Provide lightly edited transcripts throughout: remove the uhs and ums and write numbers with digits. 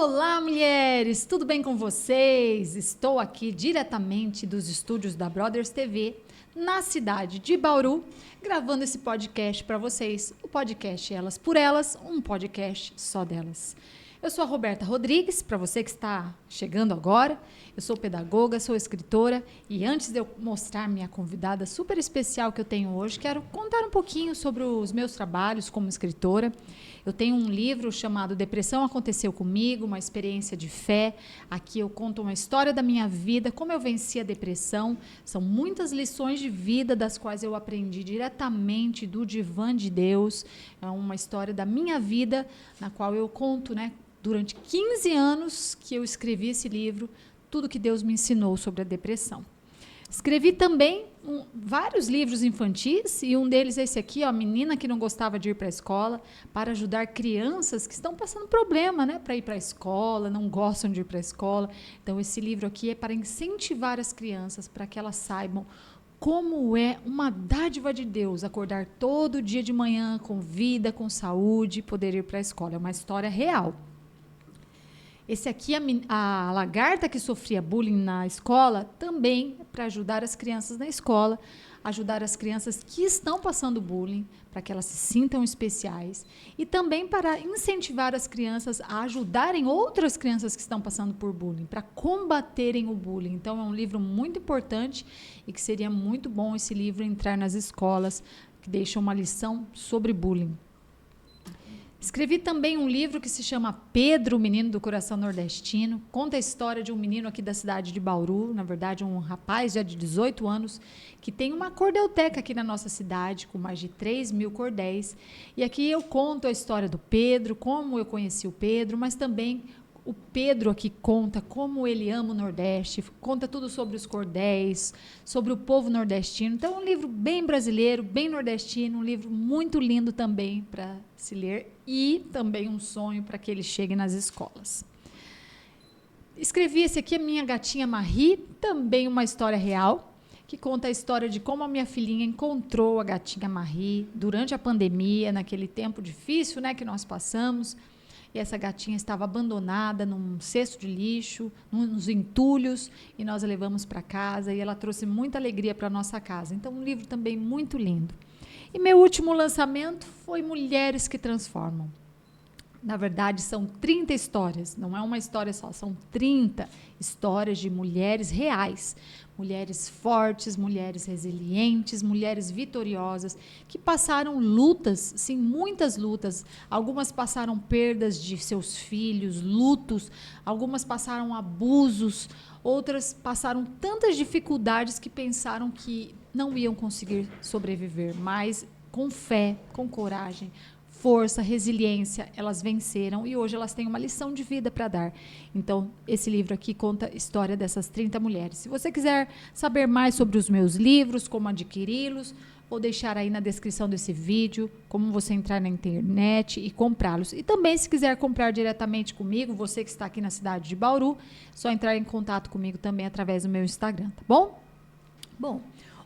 Olá, mulheres! Tudo bem com vocês? Estou aqui diretamente dos estúdios da Brothers TV, na cidade de Bauru, gravando esse podcast para vocês. O podcast Elas por Elas, um podcast só delas. Eu sou a Roberta Rodrigues, para você que está chegando agora. Eu sou pedagoga, sou escritora e antes de eu mostrar minha convidada super especial que eu tenho hoje, quero contar um pouquinho sobre os meus trabalhos como escritora. Eu tenho um livro chamado Depressão Aconteceu Comigo, uma experiência de fé. Aqui eu conto uma história da minha vida, como eu venci a depressão. São muitas lições de vida das quais eu aprendi diretamente do divã de Deus. É uma história da minha vida, na qual eu conto, durante 15 anos que eu escrevi esse livro, tudo que Deus me ensinou sobre a depressão. Escrevi também vários livros infantis e um deles é esse aqui, A Menina que Não Gostava de Ir para a Escola, para ajudar crianças que estão passando problema, para ir para a escola, não gostam de ir para a escola. Então, esse livro aqui é para incentivar as crianças, para que elas saibam como é uma dádiva de Deus acordar todo dia de manhã com vida, com saúde e poder ir para a escola. É uma história real. Esse aqui, a lagarta que sofria bullying na escola, também para ajudar as crianças na escola, ajudar as crianças que estão passando bullying, para que elas se sintam especiais, e também para incentivar as crianças a ajudarem outras crianças que estão passando por bullying, para combaterem o bullying. Então, é um livro muito importante e que seria muito bom esse livro entrar nas escolas, que deixa uma lição sobre bullying. Escrevi também um livro que se chama Pedro, o Menino do Coração Nordestino. Conta a história de um menino aqui da cidade de Bauru, na verdade um rapaz já de 18 anos, que tem uma cordelteca aqui na nossa cidade, com mais de 3.000 cordéis. E aqui eu conto a história do Pedro, como eu conheci o Pedro, mas também o Pedro aqui conta como ele ama o Nordeste, conta tudo sobre os cordéis, sobre o povo nordestino. Então, é um livro bem brasileiro, bem nordestino, um livro muito lindo também para se ler e também um sonho para que ele chegue nas escolas. Escrevi esse aqui, a Minha Gatinha Marie, também uma história real, que conta a história de como a minha filhinha encontrou a gatinha Marie durante a pandemia, naquele tempo difícil, que nós passamos. E essa gatinha estava abandonada num cesto de lixo, nos entulhos, e nós a levamos para casa, e ela trouxe muita alegria para a nossa casa. Então, um livro também muito lindo. E meu último lançamento foi Mulheres que Transformam. Na verdade, são 30 histórias, não é uma história só, são 30 histórias de mulheres reais, mulheres fortes, mulheres resilientes, mulheres vitoriosas, que passaram lutas, sim, muitas lutas. Algumas passaram perdas de seus filhos, lutos, algumas passaram abusos, outras passaram tantas dificuldades que pensaram que não iam conseguir sobreviver, mas com fé, com coragem, força, resiliência, elas venceram e hoje elas têm uma lição de vida para dar. Então, esse livro aqui conta a história dessas 30 mulheres. Se você quiser saber mais sobre os meus livros, como adquiri-los, vou deixar aí na descrição desse vídeo, como você entrar na internet e comprá-los. E também, se quiser comprar diretamente comigo, você que está aqui na cidade de Bauru, só entrar em contato comigo também através do meu Instagram, tá bom? Bom,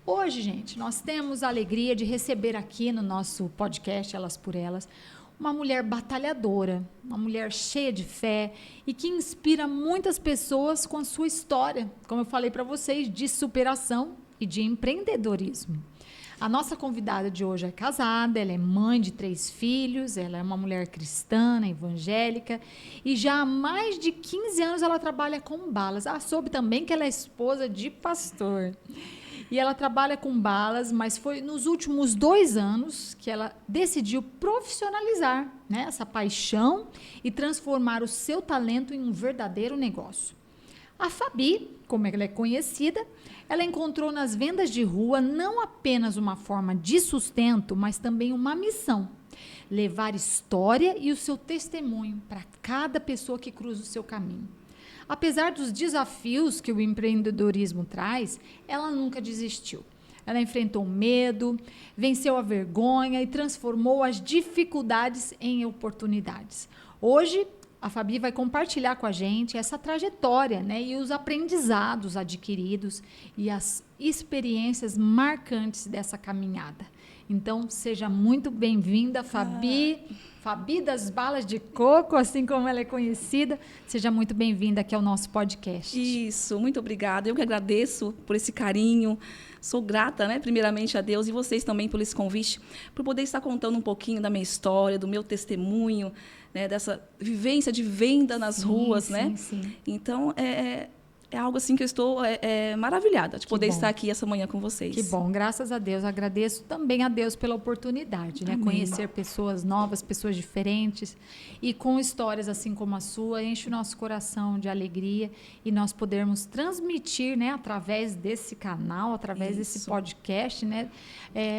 hoje, gente, nós temos a alegria de receber aqui no nosso podcast Elas por Elas uma mulher batalhadora, uma mulher cheia de fé e que inspira muitas pessoas com a sua história, como eu falei para vocês, de superação e de empreendedorismo. A nossa convidada de hoje é casada, ela é mãe de 3 filhos, ela é uma mulher cristã, evangélica, e já há mais de 15 anos ela trabalha com balas. Soube também que ela é esposa de pastor. E ela trabalha com balas, mas foi nos últimos 2 anos que ela decidiu profissionalizar essa paixão e transformar o seu talento em um verdadeiro negócio. A Fabi, como ela é conhecida, ela encontrou nas vendas de rua não apenas uma forma de sustento, mas também uma missão: levar história e o seu testemunho para cada pessoa que cruza o seu caminho. Apesar dos desafios que o empreendedorismo traz, ela nunca desistiu. Ela enfrentou o medo, venceu a vergonha e transformou as dificuldades em oportunidades. Hoje, a Fabi vai compartilhar com a gente essa trajetória, e os aprendizados adquiridos e as experiências marcantes dessa caminhada. Então, seja muito bem-vinda, Fabi. Fabi das Balas de Coco, assim como ela é conhecida. Seja muito bem-vinda aqui ao nosso podcast. Isso, muito obrigada. Eu que agradeço por esse carinho. Sou grata, né, primeiramente a Deus e vocês também por esse convite, por poder estar contando um pouquinho da minha história, do meu testemunho, né, dessa vivência de venda nas ruas, né? Sim. Então, é algo assim que eu estou maravilhada de poder bom. estar aqui essa manhã com vocês. Que bom, graças a Deus. Agradeço também a Deus pela oportunidade, né? Amém. Conhecer pessoas novas, pessoas diferentes e com histórias assim como a sua, enche o nosso coração de alegria e nós podermos transmitir, né, através desse canal, através desse podcast, né,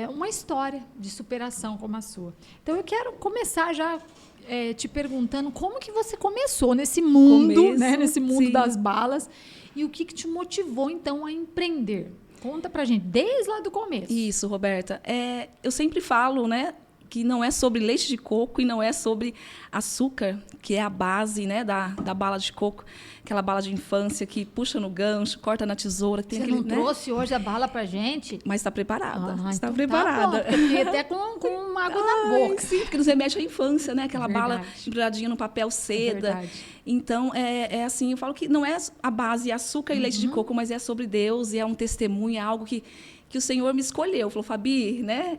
uma história de superação como a sua. Então eu quero começar já te perguntando como que você começou nesse mundo, né, nesse mundo das balas. E o que te motivou, então, a empreender? Conta pra gente, desde lá do começo. Isso, Roberta. Eu sempre falo, né, que não é sobre leite de coco e não é sobre açúcar, que é a base, né, da bala de coco, aquela bala de infância que puxa no gancho, corta na tesoura. Tem Você aquele, não trouxe hoje a bala pra gente? Mas está preparada. Está então preparada. Tá bom, fiquei até com água na boca. Sim, porque nos remete à infância, né? Aquela bala embrulhadinha no papel seda. Verdade. Então, é assim, eu falo que não é a base açúcar e leite de coco, mas é sobre Deus e é um testemunho, é algo que o Senhor me escolheu. Falou, Fabi, né?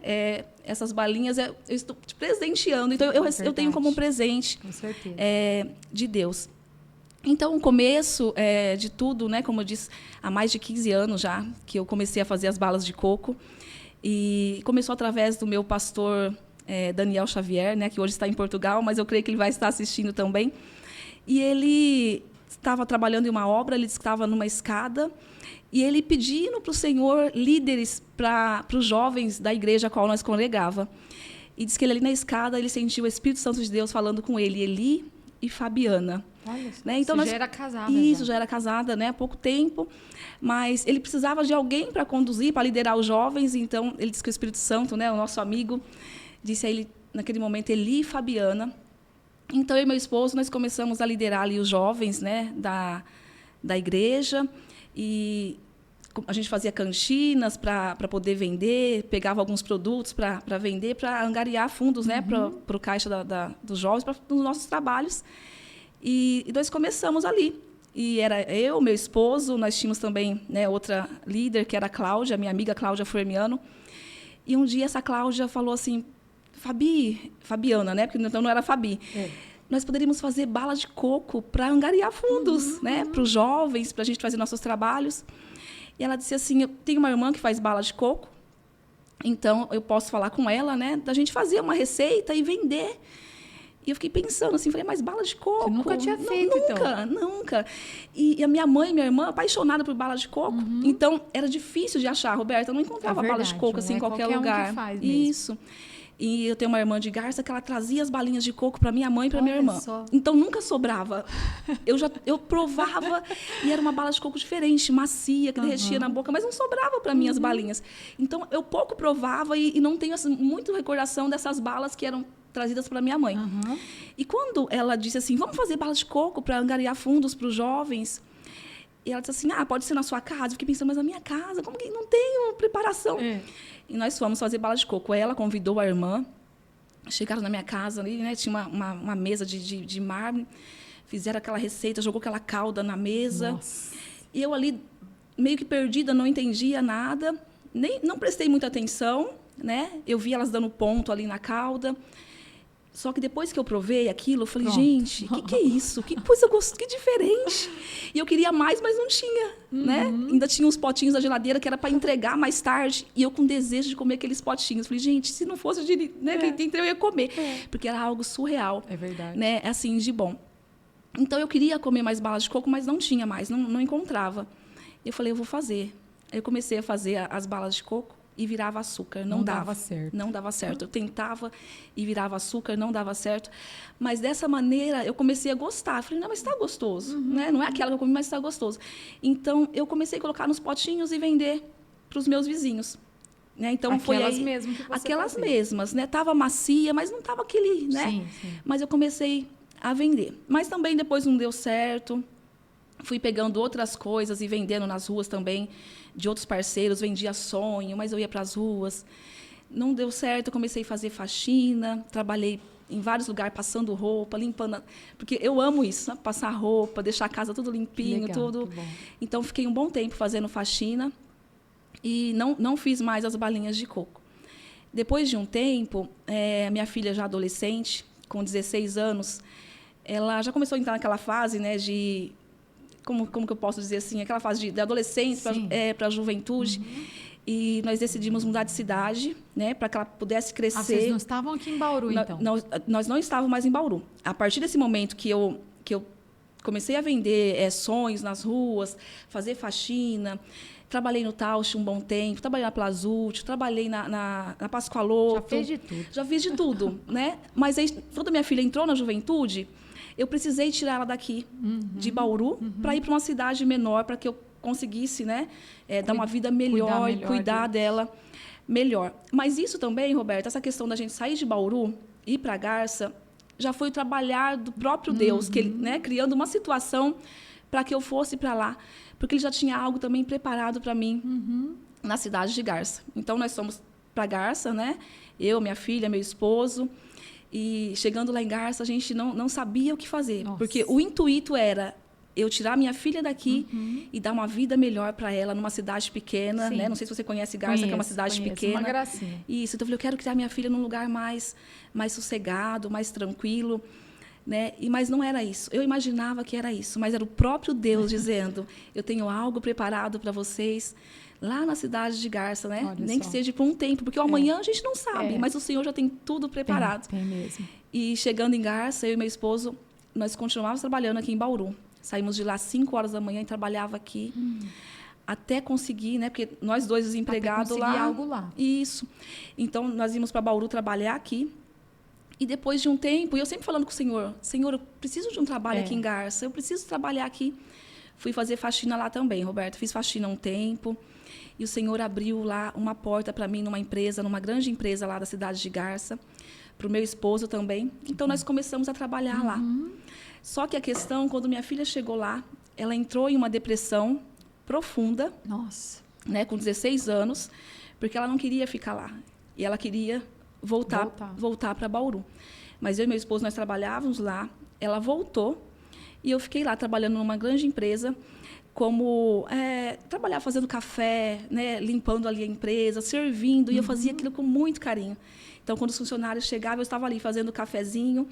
Essas balinhas eu estou te presenteando. Então, eu tenho como um presente. Com certeza. De Deus. Então, o começo de tudo, né? Como eu disse, há mais de 15 anos já que eu comecei a fazer as balas de coco. E começou através do meu pastor Daniel Xavier, né? Que hoje está em Portugal, mas eu creio que ele vai estar assistindo também. E ele estava trabalhando em uma obra, ele estava numa escada, e ele pedindo para o Senhor líderes para os jovens da igreja a qual nós congregava. E diz que ele ali na escada, ele sentiu o Espírito Santo de Deus falando com ele, Eli e Fabiana. Olha, né? Então, já era casada. Isso, já era casada, né? Há pouco tempo. Mas ele precisava de alguém para conduzir, para liderar os jovens. Então, ele disse que o Espírito Santo, né, o nosso amigo, disse a ele, naquele momento, Eli e Fabiana. Então, eu e meu esposo, nós começamos a liderar ali os jovens, né, da igreja. E a gente fazia cantinas para poder vender, pegava alguns produtos para vender, para angariar fundos, né, para o caixa dos jovens, para os nossos trabalhos. E nós começamos ali. E era eu, meu esposo, nós tínhamos também, né, outra líder, que era a Cláudia, minha amiga Cláudia Formiano. E um dia essa Cláudia falou assim, Fabiana, né, porque então não era Fabi, nós poderíamos fazer bala de coco para angariar fundos, né, para os jovens, para a gente fazer nossos trabalhos. E ela disse assim, eu tenho uma irmã que faz bala de coco, então eu posso falar com ela, né, da gente fazer uma receita e vender. E eu fiquei pensando assim, falei, mas bala de coco? Você nunca tinha feito, Nunca. E a minha mãe e minha irmã, apaixonada por bala de coco. Então, era difícil de achar, Roberta. Eu não encontrava bala de coco assim em qualquer lugar. Um que faz Isso. E eu tenho uma irmã de Garça que ela trazia as balinhas de coco para minha mãe e para minha irmã. Só. Então, nunca sobrava. Eu provava e era uma bala de coco diferente, macia, que derretia na boca, mas não sobrava para mim as balinhas. Então, eu pouco provava e não tenho assim, muito recordação dessas balas que eram trazidas para minha mãe. E quando ela disse assim, vamos fazer balas de coco para angariar fundos para os jovens, e ela disse assim, pode ser na sua casa. Eu fiquei pensando, mas na minha casa, como que não tenho preparação? E nós fomos fazer balas de coco. Ela convidou a irmã, chegaram na minha casa ali, né, tinha uma mesa de mármore, fizeram aquela receita, jogou aquela calda na mesa. Nossa. E eu ali, meio que perdida, não entendia nada, não prestei muita atenção, né? Eu vi elas dando ponto ali na calda. Só que depois que eu provei aquilo, eu falei, gente, o que é isso? Que coisa que diferente. E eu queria mais, mas não tinha, né? Ainda tinha uns potinhos na geladeira que era para entregar mais tarde. E eu com desejo de comer aqueles potinhos. Falei, gente, se não fosse né, eu ia comer. Porque era algo surreal. É verdade. Né? Assim, de bom. Então, eu queria comer mais balas de coco, mas não tinha mais, não encontrava. Eu falei, eu vou fazer. Aí eu comecei a fazer as balas de coco. E virava açúcar, não dava certo. Não dava certo. Eu tentava e virava açúcar, não dava certo. Mas dessa maneira eu comecei a gostar. Falei, não, mas está gostoso, né? Não é aquela que eu comi, mas está gostoso. Então eu comecei a colocar nos potinhos e vender para os meus vizinhos. Né? Então aquelas mesmas que você aquelas fazia. Mesmas, né? Tava macia, mas não tava aquele, né? Sim. Mas eu comecei a vender. Mas também depois não deu certo. Fui pegando outras coisas e vendendo nas ruas também, de outros parceiros, vendia sonho, mas eu ia para as ruas. Não deu certo, eu comecei a fazer faxina, trabalhei em vários lugares, passando roupa, limpando, porque eu amo isso, né? Passar roupa, deixar a casa tudo limpinho, Legal, tudo. que bom. Então, fiquei um bom tempo fazendo faxina e não fiz mais as balinhas de coco. Depois de um tempo, minha filha já adolescente, com 16 anos, ela já começou a entrar naquela fase, né, de... Como que eu posso dizer assim? Aquela fase de adolescência para a juventude. E nós decidimos mudar de cidade, né, para que ela pudesse crescer. Vocês não estavam aqui em Bauru, então? Nós não estávamos mais em Bauru. A partir desse momento que eu comecei a vender sonhos nas ruas, fazer faxina, trabalhei no Tausch um bom tempo, trabalhei na Plazult, trabalhei na Pascoaloto. Já fez de tudo. Já fiz de tudo, né? Mas aí, quando minha filha entrou na juventude, eu precisei tirar ela daqui, de Bauru, para ir para uma cidade menor, para que eu conseguisse, né, dar uma vida melhor e cuidar dela melhor. Mas isso também, Roberta, essa questão da gente sair de Bauru e ir para Garça, já foi o trabalhar do próprio Deus, que ele, né, criando uma situação para que eu fosse para lá, porque ele já tinha algo também preparado para mim na cidade de Garça. Então, nós fomos para Garça, né? Eu, minha filha, meu esposo. E chegando lá em Garça, a gente não sabia o que fazer. Nossa. Porque o intuito era eu tirar minha filha daqui e dar uma vida melhor para ela numa cidade pequena, né? Não sei se você conhece Garça, que é uma cidade pequena. Uma gracinha. Isso, então eu falei, eu quero criar minha filha num lugar mais sossegado, mais tranquilo, né? Mas não era isso. Eu imaginava que era isso, mas era o próprio Deus dizendo, eu tenho algo preparado para vocês lá na cidade de Garça, né? Nem que seja por um tempo, porque o amanhã a gente não sabe, mas o Senhor já tem tudo preparado. Tem mesmo. E chegando em Garça, eu e meu esposo, nós continuávamos trabalhando aqui em Bauru. Saímos de lá às 5 horas da manhã e trabalhava aqui até conseguir, né? Porque nós dois desempregados lá. Conseguir algo lá. Isso. Então, nós íamos para Bauru trabalhar aqui. E depois de um tempo, e eu sempre falando com o Senhor, eu preciso de um trabalho aqui em Garça, eu preciso trabalhar aqui. Fui fazer faxina lá também, Roberto. Fiz faxina um tempo. E o Senhor abriu lá uma porta para mim numa empresa, numa grande empresa lá da cidade de Garça, para o meu esposo também. Então, nós começamos a trabalhar lá. Só que a questão, quando minha filha chegou lá, ela entrou em uma depressão profunda. Nossa. Né, com 16 anos, porque ela não queria ficar lá. E ela queria voltar para Bauru. Mas eu e meu esposo, nós trabalhávamos lá. Ela voltou e eu fiquei lá trabalhando numa grande empresa, trabalhar fazendo café, né, limpando ali a empresa, servindo. E eu fazia aquilo com muito carinho. Então, quando os funcionários chegavam, eu estava ali fazendo cafezinho.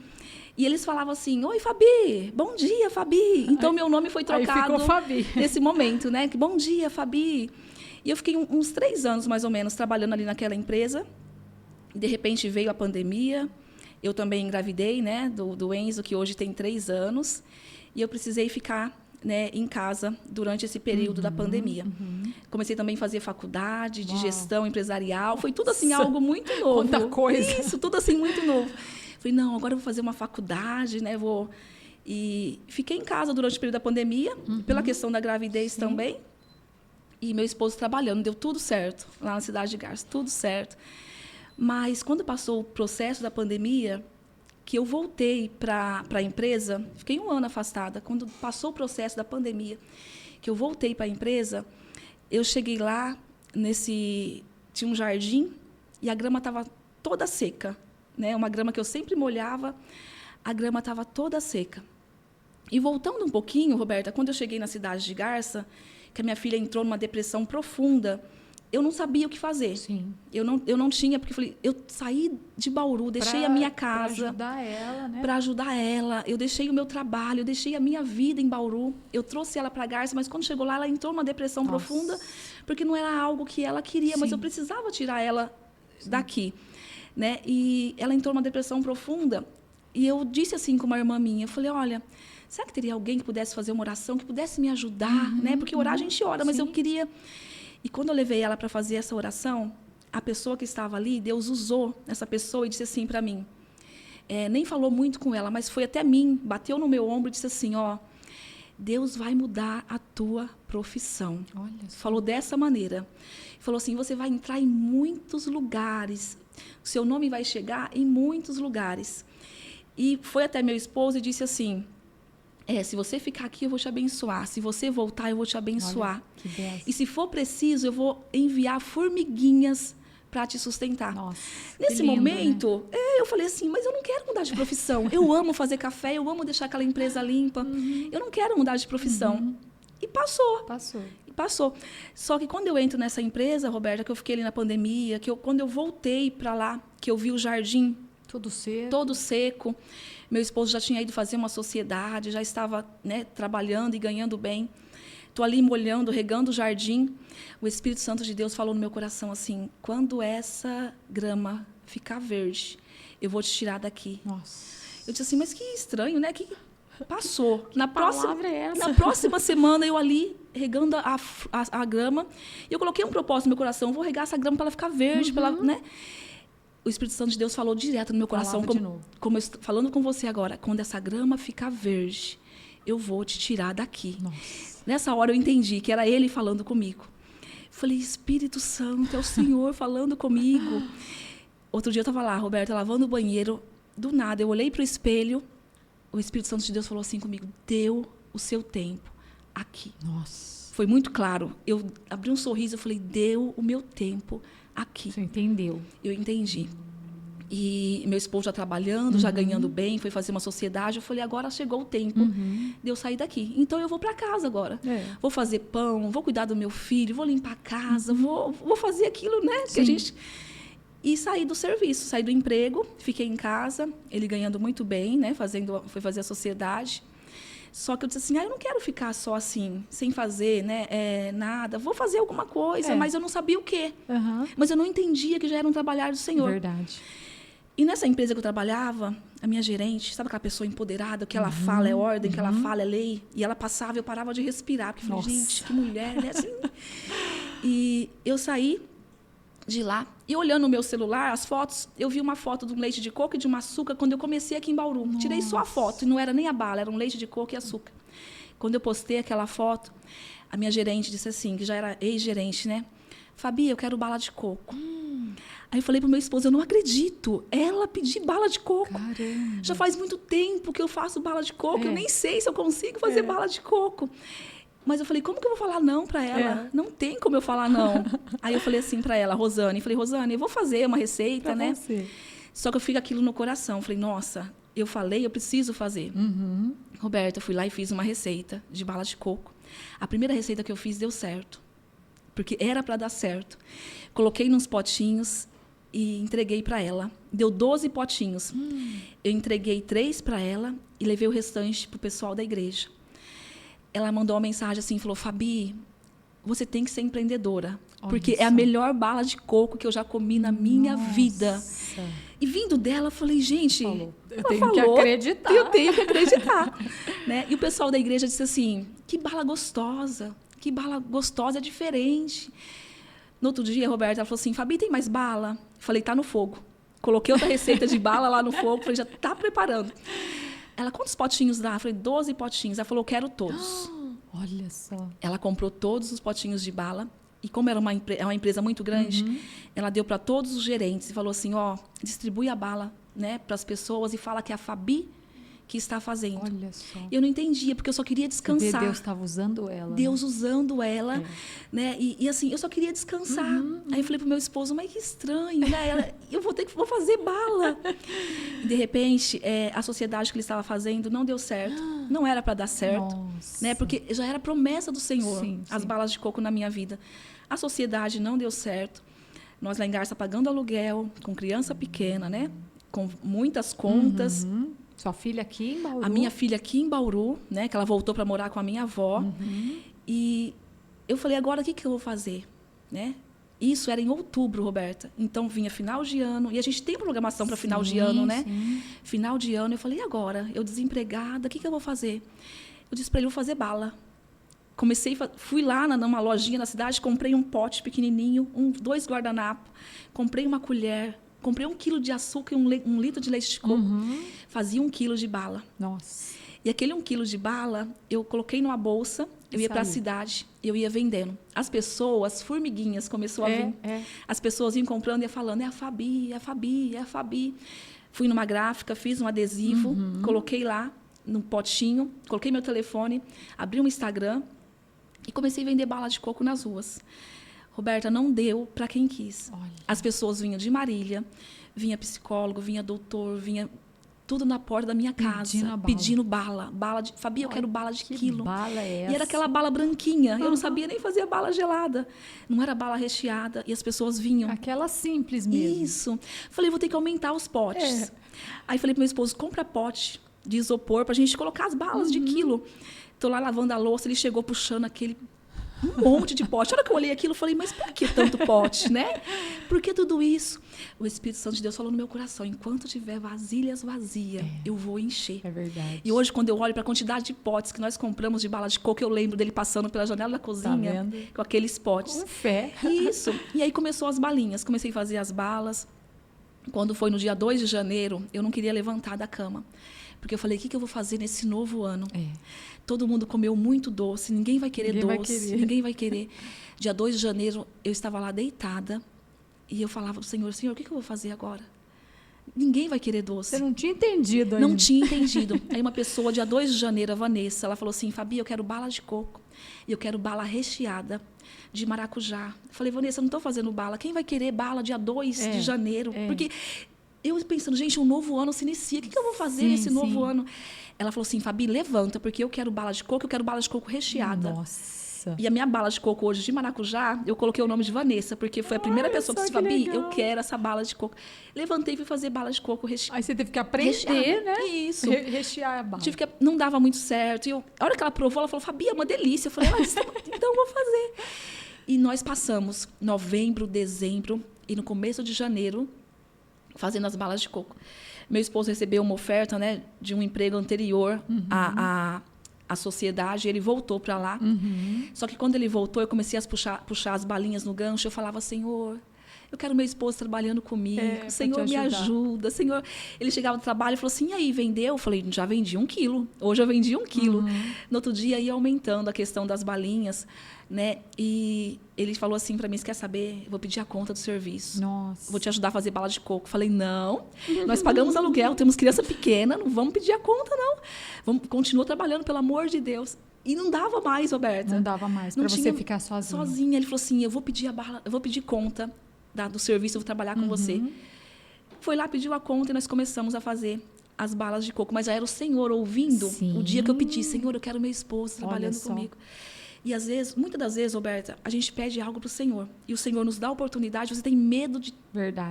E eles falavam assim, oi, Fabi, bom dia, Fabi. Então, meu nome foi trocado nesse momento, né? Bom dia, Fabi. E eu fiquei uns 3 anos, mais ou menos, trabalhando ali naquela empresa. E, de repente, veio a pandemia. Eu também engravidei, né, do Enzo, que hoje tem 3 anos. E eu precisei ficar, né, em casa durante esse período da pandemia. Comecei também a fazer faculdade de gestão empresarial. Foi tudo assim, algo muito novo. Quanta coisa. Isso, tudo assim, muito novo. Falei, não, agora eu vou fazer uma faculdade, né? E fiquei em casa durante o período da pandemia, pela questão da gravidez também. E meu esposo trabalhando, deu tudo certo lá na cidade de Garça, tudo certo. Mas quando passou o processo da pandemia, que eu voltei para a empresa, fiquei 1 ano afastada. Quando passou o processo da pandemia, que eu voltei para a empresa, eu cheguei lá, tinha um jardim e a grama estava toda seca, né? Uma grama que eu sempre molhava, a grama estava toda seca. E voltando um pouquinho, Roberta, quando eu cheguei na cidade de Garça, que a minha filha entrou numa depressão profunda, eu não sabia o que fazer. Sim. Eu não tinha, porque eu falei, eu saí de Bauru, deixei a minha casa. Para ajudar ela, né? Para ajudar ela. Eu deixei o meu trabalho, eu deixei a minha vida em Bauru. Eu trouxe ela para Garça, mas quando chegou lá, ela entrou numa depressão profunda, porque não era algo que ela queria, mas eu precisava tirar ela daqui. Né? E ela entrou numa depressão profunda. E eu disse assim com uma irmã minha, eu falei, olha, será que teria alguém que pudesse fazer uma oração, que pudesse me ajudar? Né? Porque orar a gente ora, mas eu queria... E quando eu levei ela para fazer essa oração, a pessoa que estava ali, Deus usou essa pessoa e disse assim para mim, nem falou muito com ela, mas foi até mim, bateu no meu ombro e disse assim, Deus vai mudar a tua profissão. Olha, falou dessa maneira. Falou assim, você vai entrar em muitos lugares, o seu nome vai chegar em muitos lugares. E foi até meu esposo e disse assim, se você ficar aqui, eu vou te abençoar. Se você voltar, eu vou te abençoar. Olha, que benção. E se for preciso, eu vou enviar formiguinhas para te sustentar. Nossa, Nesse que lindo, momento, eu falei assim, mas eu não quero mudar de profissão. Eu amo fazer café, eu amo deixar aquela empresa limpa. Eu não quero mudar de profissão. E passou. Passou. Só que quando eu entro nessa empresa, Roberta, que eu fiquei ali na pandemia, quando eu voltei para lá, que eu vi o jardim todo seco, meu esposo já tinha ido fazer uma sociedade, já estava, né, trabalhando e ganhando bem. Estou ali molhando, regando o jardim. O Espírito Santo de Deus falou no meu coração assim, quando essa grama ficar verde, eu vou te tirar daqui. Nossa. Eu disse assim, mas que estranho, né? Que passou. Na palavra é essa? Na próxima semana, eu ali regando a grama, e eu coloquei um propósito no meu coração, vou regar essa grama para ela ficar verde, para ela, né? O Espírito Santo de Deus falou direto no meu coração, como eu estou falando com você agora, quando essa grama ficar verde, eu vou te tirar daqui. Nossa. Nessa hora eu entendi que era Ele falando comigo. Falei, Espírito Santo, é o Senhor falando comigo. Outro dia eu estava lá, Roberta, lavando o banheiro, do nada, eu olhei para o espelho, o Espírito Santo de Deus falou assim comigo, deu o seu tempo aqui. Nossa. Foi muito claro. Eu abri um sorriso, eu falei, deu o meu tempo aqui. Você entendeu? Eu entendi. E meu esposo já trabalhando, já ganhando bem, foi fazer uma sociedade. Eu falei, agora chegou o tempo de eu sair daqui. Então, eu vou para casa agora. Vou fazer pão, vou cuidar do meu filho, vou limpar a casa, vou fazer aquilo, né? Que a gente... E saí do serviço, saí do emprego, fiquei em casa, ele ganhando muito bem, né? Foi fazer a sociedade. Só que eu disse assim, eu não quero ficar só assim, sem fazer, né, nada. Vou fazer alguma coisa, mas eu não sabia o quê. Mas eu não entendia que já era um trabalhar do Senhor. Verdade. E nessa empresa que eu trabalhava, a minha gerente, sabe aquela pessoa empoderada, que ela fala é ordem, que ela fala é lei? E ela passava, eu parava de respirar, porque eu falei, gente, que mulher, né? Assim. E eu saí de lá, e olhando o meu celular, as fotos, eu vi uma foto de um leite de coco e de uma açúcar quando eu comecei aqui em Bauru. Nossa. Tirei só a foto, e não era nem a bala, era um leite de coco e açúcar. Quando eu postei aquela foto, a minha gerente disse assim, que já era ex-gerente, né? Fabi, eu quero bala de coco. Aí eu falei pro meu esposo, eu não acredito, ela pedir bala de coco. Caramba. Já faz muito tempo que eu faço bala de coco, eu nem sei se eu consigo fazer bala de coco. Mas eu falei, como que eu vou falar não para ela? Não tem como eu falar não. Aí eu falei assim para ela, Rosane, eu vou fazer uma receita, pra né? Você. Só que eu fico aquilo no coração. Falei, nossa, eu falei, eu preciso fazer. Roberta, eu fui lá e fiz uma receita de bala de coco. A primeira receita que eu fiz deu certo, porque era para dar certo. Coloquei nos potinhos e entreguei para ela. Deu 12 potinhos. Eu entreguei 3 para ela e levei o restante para o pessoal da igreja. Ela mandou uma mensagem assim, falou, Fabi, você tem que ser empreendedora, porque é a melhor bala de coco que eu já comi na minha vida. E vindo dela, eu falei, gente, eu tenho que acreditar. Eu tenho que acreditar. Né? E o pessoal da igreja disse assim, que bala gostosa é diferente. No outro dia, a Roberta ela falou assim, Fabi, tem mais bala? Eu falei, tá no fogo. Coloquei outra receita de bala lá no fogo, falei, já tá preparando. Ela, quantos potinhos dá? Eu falei, 12 potinhos. Ela falou, eu quero todos. Olha só. Ela comprou todos os potinhos de bala. E como era uma empresa muito grande, ela deu para todos os gerentes e falou assim, distribui a bala, né, para as pessoas e fala que é a Fabi que está fazendo. Olha só. Eu não entendia, porque eu só queria descansar. Deus estava usando ela. Deus usando ela, né? E assim, eu só queria descansar. Aí eu falei pro meu esposo, mas que estranho, né? Eu vou fazer bala. E de repente, a sociedade que ele estava fazendo não deu certo. Não era para dar certo. Nossa. Né? Porque já era promessa do Senhor, as sim. balas de coco na minha vida. A sociedade não deu certo. Nós lá em Garça pagando aluguel, com criança pequena, né? Com muitas contas. Sua filha aqui em Bauru? A minha filha aqui em Bauru, né? Que ela voltou para morar com a minha avó. E eu falei, agora o que eu vou fazer? Né? Isso era em outubro, Roberta. Então, vinha final de ano. E a gente tem programação para final de ano, né? Sim. Final de ano. Eu falei, e agora? Eu desempregada, o que eu vou fazer? Eu disse para ele, eu vou fazer bala. Fui lá numa lojinha na cidade, comprei um pote pequenininho, 2 guardanapos, comprei uma colher, comprei 1 quilo de açúcar e 1 litro de leite de coco. Fazia 1 quilo de bala. Nossa. E aquele 1 quilo de bala, eu coloquei numa bolsa, eu ia para a cidade, eu ia vendendo. As pessoas, formiguinhas, começou a vir. As pessoas iam comprando e iam falando, é a Fabi, é a Fabi, é a Fabi. Fui numa gráfica, fiz um adesivo, coloquei lá num potinho, coloquei meu telefone, abri um Instagram e comecei a vender bala de coco nas ruas. Roberta, não deu para quem quis. Olha. As pessoas vinham de Marília, vinha psicólogo, vinha doutor, vinha tudo na porta da minha casa, pedindo bala. Fabi, eu quero bala de quilo. Bala é essa? E era aquela bala branquinha. Eu não sabia nem fazer bala gelada. Não era bala recheada. E as pessoas vinham. Aquela simples mesmo. Isso. Falei, vou ter que aumentar os potes. Aí falei pro meu esposo, compra pote de isopor pra gente colocar as balas de quilo. Tô lá lavando a louça, ele chegou puxando um monte de pote. A hora que eu olhei aquilo, eu falei, mas por que tanto pote, né? Por que tudo isso? O Espírito Santo de Deus falou no meu coração, enquanto tiver vasilhas vazias, eu vou encher. É verdade. E hoje, quando eu olho para a quantidade de potes que nós compramos de bala de coco, eu lembro dele passando pela janela da cozinha com aqueles potes. Com fé. Isso. E aí começou as balinhas. Comecei a fazer as balas. Quando foi no dia 2 de janeiro, eu não queria levantar da cama. Porque eu falei, o que eu vou fazer nesse novo ano? Todo mundo comeu muito doce, ninguém vai querer doce, ninguém vai querer. Dia 2 de janeiro, eu estava lá deitada e eu falava para o Senhor, Senhor, o que eu vou fazer agora? Ninguém vai querer doce. Você não tinha entendido ainda. Não tinha entendido. Aí uma pessoa, dia 2 de janeiro, a Vanessa, ela falou assim, Fabi, eu quero bala de coco e eu quero bala recheada de maracujá. Eu falei, Vanessa, eu não estou fazendo bala. Quem vai querer bala dia 2 de janeiro? Porque eu pensando, gente, um novo ano se inicia. O que eu vou fazer nesse novo ano? Ela falou assim, Fabi, levanta, porque eu quero bala de coco, eu quero bala de coco recheada. Nossa. E a minha bala de coco hoje de maracujá, eu coloquei o nome de Vanessa, porque foi a primeira pessoa que disse, Fabi, eu quero essa bala de coco. Levantei e fui fazer bala de coco recheada. Aí você teve que aprender, né? Isso. Rechear a bala. Não dava muito certo. E a hora que ela provou, ela falou, Fabi, é uma delícia. Eu falei, então eu vou fazer. E nós passamos novembro, dezembro e no começo de janeiro fazendo as balas de coco. Meu esposo recebeu uma oferta, né, de um emprego anterior à sociedade, e ele voltou para lá. Só que quando ele voltou, eu comecei a puxar as balinhas no gancho, eu falava, Senhor, eu quero meu esposo trabalhando comigo, Senhor, me ajuda, Senhor. Ele chegava do trabalho e falou assim, e aí, vendeu? Eu falei, já vendi 1 quilo, hoje eu vendi 1 quilo. No outro dia, ia aumentando a questão das balinhas, né? E ele falou assim para mim, você quer saber? Eu vou pedir a conta do serviço. Nossa. Vou te ajudar a fazer bala de coco. Falei, não, nós pagamos aluguel, temos criança pequena, não vamos pedir a conta, não. Continua trabalhando, pelo amor de Deus. E não dava mais, Roberta. Não dava mais para você ficar sozinha. Ele falou assim, eu vou pedir conta do serviço, eu vou trabalhar com você. Foi lá, pediu a conta e nós começamos a fazer as balas de coco. Mas já era o Senhor ouvindo o dia que eu pedi, Senhor, eu quero meu esposo trabalhando comigo. E às vezes, muitas das vezes, Roberta, a gente pede algo para o Senhor. E o Senhor nos dá a oportunidade, você tem medo de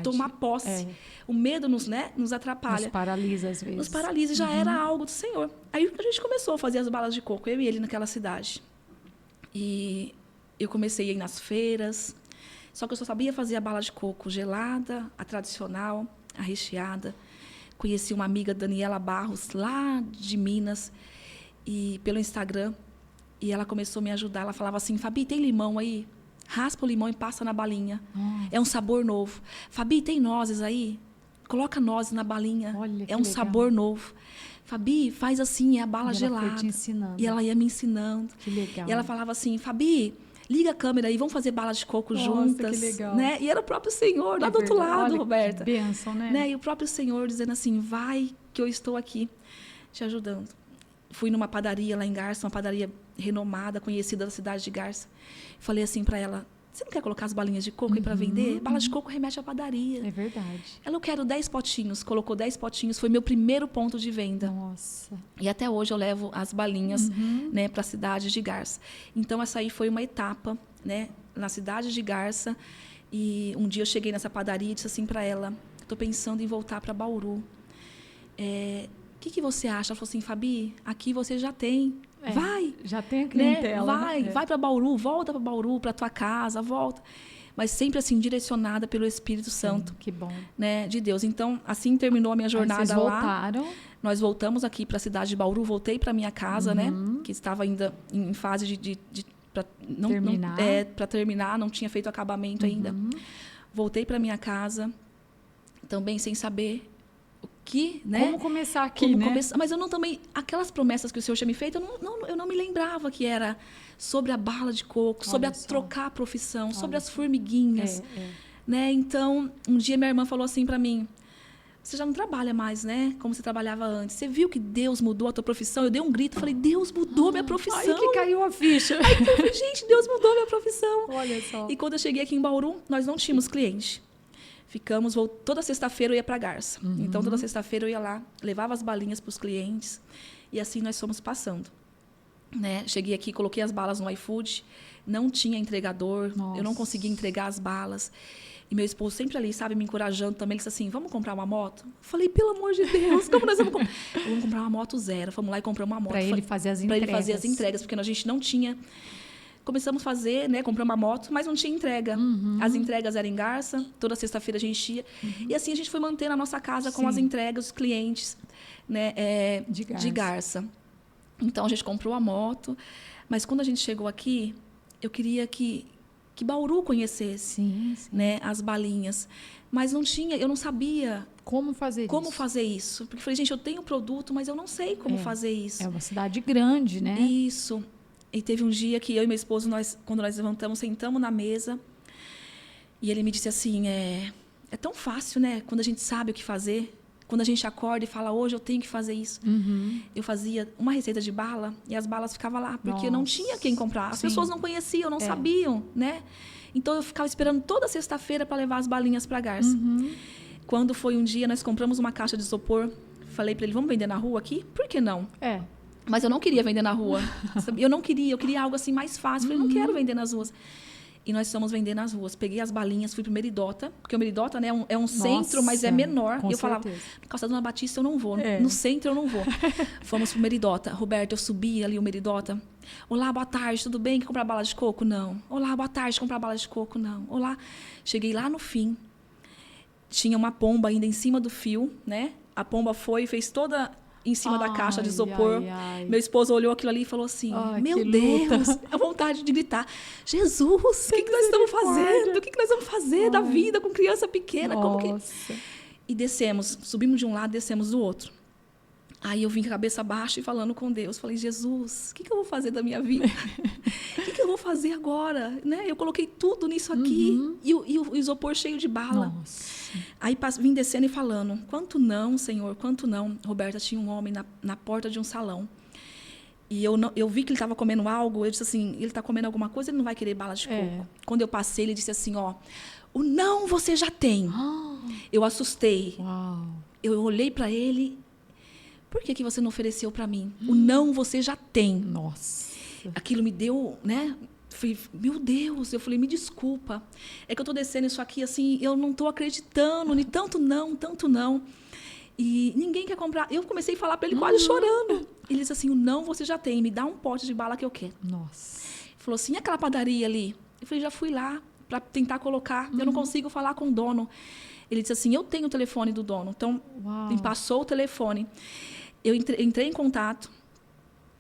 tomar posse. O medo nos atrapalha. Nos paralisa às vezes. Nos paralisa e já era algo do Senhor. Aí a gente começou a fazer as balas de coco, eu e ele naquela cidade. E eu comecei a ir nas feiras. Só que eu só sabia fazer a bala de coco gelada, a tradicional, a recheada. Conheci uma amiga, Daniela Barros, lá de Minas, e pelo Instagram. E ela começou a me ajudar. Ela falava assim, Fabi, tem limão aí? Raspa o limão e passa na balinha. É um sabor novo. Fabi, tem nozes aí? Coloca nozes na balinha. Olha, é um sabor novo. Fabi, faz assim, é a bala gelada. Ela foi te ensinando. E ela ia me ensinando. Que legal. E ela falava assim, Fabi, liga a câmera aí, vamos fazer bala de coco juntas. Que legal. Né? E era o próprio Senhor, lá do outro lado, olha, Roberta. Que bênção, né? E o próprio Senhor dizendo assim, vai que eu estou aqui te ajudando. Fui numa padaria lá em Garça, uma padaria renomada, conhecida da cidade de Garça. Falei assim para ela, você não quer colocar as balinhas de coco aí para vender? Bala de coco remete à padaria. É verdade. Ela, eu quero 10 potinhos. Colocou 10 potinhos, foi meu primeiro ponto de venda. Nossa. E até hoje eu levo as balinhas, né, para a cidade de Garça. Então, essa aí foi uma etapa, né, na cidade de Garça. E um dia eu cheguei nessa padaria e disse assim para ela, estou pensando em voltar para Bauru. O que você acha? Ela falou assim, Fabi, aqui você já tem. Vai. Já tem a clientela. Né? Vai para Bauru, volta para Bauru, para tua casa, volta. Mas sempre assim, direcionada pelo Espírito Santo. Que bom. Né, de Deus. Então, assim terminou a minha jornada lá. Vocês voltaram. Nós voltamos aqui para a cidade de Bauru, voltei para minha casa, né? Que estava ainda em fase para terminar, não tinha feito acabamento ainda. Voltei para minha casa, também sem saber o que, né? Como começar aqui, né? Mas eu não também... Aquelas promessas que o Senhor tinha me feito, eu não me lembrava que era sobre a bala de coco, sobre trocar a profissão, sobre as formiguinhas. Né? Então, um dia minha irmã falou assim para mim, você já não trabalha mais, né? Como você trabalhava antes. Você viu que Deus mudou a tua profissão? Eu dei um grito, falei, Deus mudou minha profissão. Aí que caiu a ficha. Aí eu falei, gente, Deus mudou minha profissão. Olha só. E quando eu cheguei aqui em Bauru, nós não tínhamos cliente. Ficamos, toda sexta-feira eu ia para Garça. Então, toda sexta-feira eu ia lá, levava as balinhas para os clientes. E assim nós fomos passando. Né? Cheguei aqui, coloquei as balas no iFood. Não tinha entregador. Nossa. Eu não conseguia entregar as balas. E meu esposo sempre ali, sabe, me encorajando também. Ele disse assim, vamos comprar uma moto? Eu falei, pelo amor de Deus, como nós vamos comprar? Vamos comprar uma moto zero. Vamos lá e compramos uma moto. Para ele fazer as entregas. entregas. Para ele fazer as entregas, porque a gente não tinha... Começamos a fazer, né? Compramos uma moto, mas não tinha entrega. As entregas eram em Garça, toda sexta-feira a gente ia. E assim a gente foi mantendo a nossa casa com as entregas, os clientes, né? De Garça. Então a gente comprou a moto, mas quando a gente chegou aqui, eu queria que Bauru conhecesse, né? As balinhas. Mas não tinha, eu não sabia como fazer isso. Porque eu falei, gente, eu tenho produto, mas eu não sei como fazer isso. É uma cidade grande, né? Isso. E teve um dia que eu e meu esposo, quando nós levantamos, sentamos na mesa, e ele me disse assim, é tão fácil, né? Quando a gente sabe o que fazer, quando a gente acorda e fala, hoje eu tenho que fazer isso. Eu fazia uma receita de bala, e as balas ficavam lá, porque não tinha quem comprar. As pessoas não conheciam, não sabiam, né? Então, eu ficava esperando toda sexta-feira para levar as balinhas para Garça. Quando foi um dia, nós compramos uma caixa de isopor, falei para ele, vamos vender na rua aqui? Por que não? Mas eu não queria vender na rua. Eu queria algo assim mais fácil. Falei, não quero vender nas ruas. E nós fomos vender nas ruas. Peguei as balinhas, fui pro Meridota, porque o Meridota, né, é um centro, mas é menor. E eu falava, no Calçada Dona Batista eu não vou, no centro eu não vou. Fomos pro Meridota. Roberto, eu subi ali o Meridota. Olá, boa tarde, tudo bem? Quer comprar bala de coco? Não. Olá, boa tarde, comprar bala de coco? Não. Olá. Cheguei lá no fim. Tinha uma pomba ainda em cima do fio, né? A pomba foi e fez toda... em cima da caixa de isopor. Meu esposo olhou aquilo ali e falou assim, meu Deus, a vontade de gritar, Jesus, o que nós estamos fazendo? O que nós vamos fazer da vida com criança pequena? Como que... E descemos, subimos de um lado, descemos do outro. Aí eu vim com a cabeça baixa e falando com Deus. Falei, Jesus, o que eu vou fazer da minha vida? O que eu vou fazer agora? Né? Eu coloquei tudo nisso aqui e o isopor cheio de bala. Aí vim descendo e falando, quanto não, Senhor, quanto não. Roberta, tinha um homem na porta de um salão. E eu vi que ele estava comendo algo. Eu disse assim, ele está comendo alguma coisa, ele não vai querer bala de coco. Quando eu passei, ele disse assim, o não você já tem. Eu assustei. Eu olhei para ele... Por que você não ofereceu para mim? O não você já tem. Nossa. Aquilo me deu, né? Falei, meu Deus. Eu falei, me desculpa. É que eu estou descendo isso aqui, assim, eu não estou acreditando. Nem tanto não. E ninguém quer comprar. Eu comecei a falar para ele quase chorando. Ele disse assim, o não você já tem. Me dá um pote de bala que eu quero. Nossa. Ele falou assim, e aquela padaria ali? Eu falei, já fui lá para tentar colocar. Eu não consigo falar com o dono. Ele disse assim, eu tenho o telefone do dono. Então, me passou o telefone. Eu entrei em contato,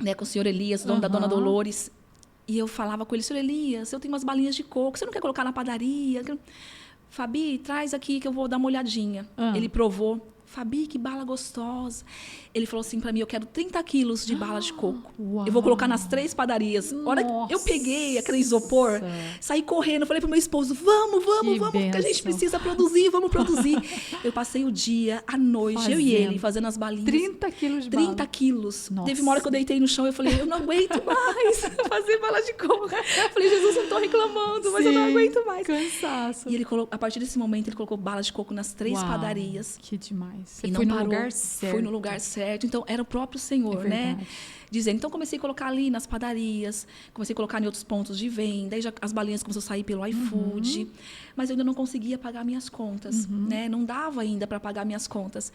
né, com o senhor Elias, dono da Dona Dolores, e eu falava com ele, senhor Elias, eu tenho umas balinhas de coco, você não quer colocar na padaria? Fabi, traz aqui que eu vou dar uma olhadinha. Ele provou. Fabi, que bala gostosa. Ele falou assim para mim, eu quero 30 quilos de bala de coco. Eu vou colocar nas 3 padarias. A hora que eu peguei aquele isopor, saí correndo, falei pro meu esposo, vamos, que a gente precisa produzir, vamos produzir. Eu passei o dia, a noite, eu e ele, fazendo as balinhas. 30 quilos de bala. 30 quilos. Teve uma hora que eu deitei no chão, eu falei, eu não aguento mais fazer bala de coco. Eu falei, Jesus, eu tô reclamando, mas eu não aguento mais. Cansaço. E ele colocou, a partir desse momento, ele colocou bala de coco nas 3 padarias. Que demais. Você e foi não no lugar certo. Foi no lugar certo. Então, era o próprio Senhor, né? Dizendo. Então, comecei a colocar ali nas padarias, comecei a colocar em outros pontos de venda, aí já as balinhas começaram a sair pelo iFood, mas eu ainda não conseguia pagar minhas contas, né? Não dava ainda para pagar minhas contas.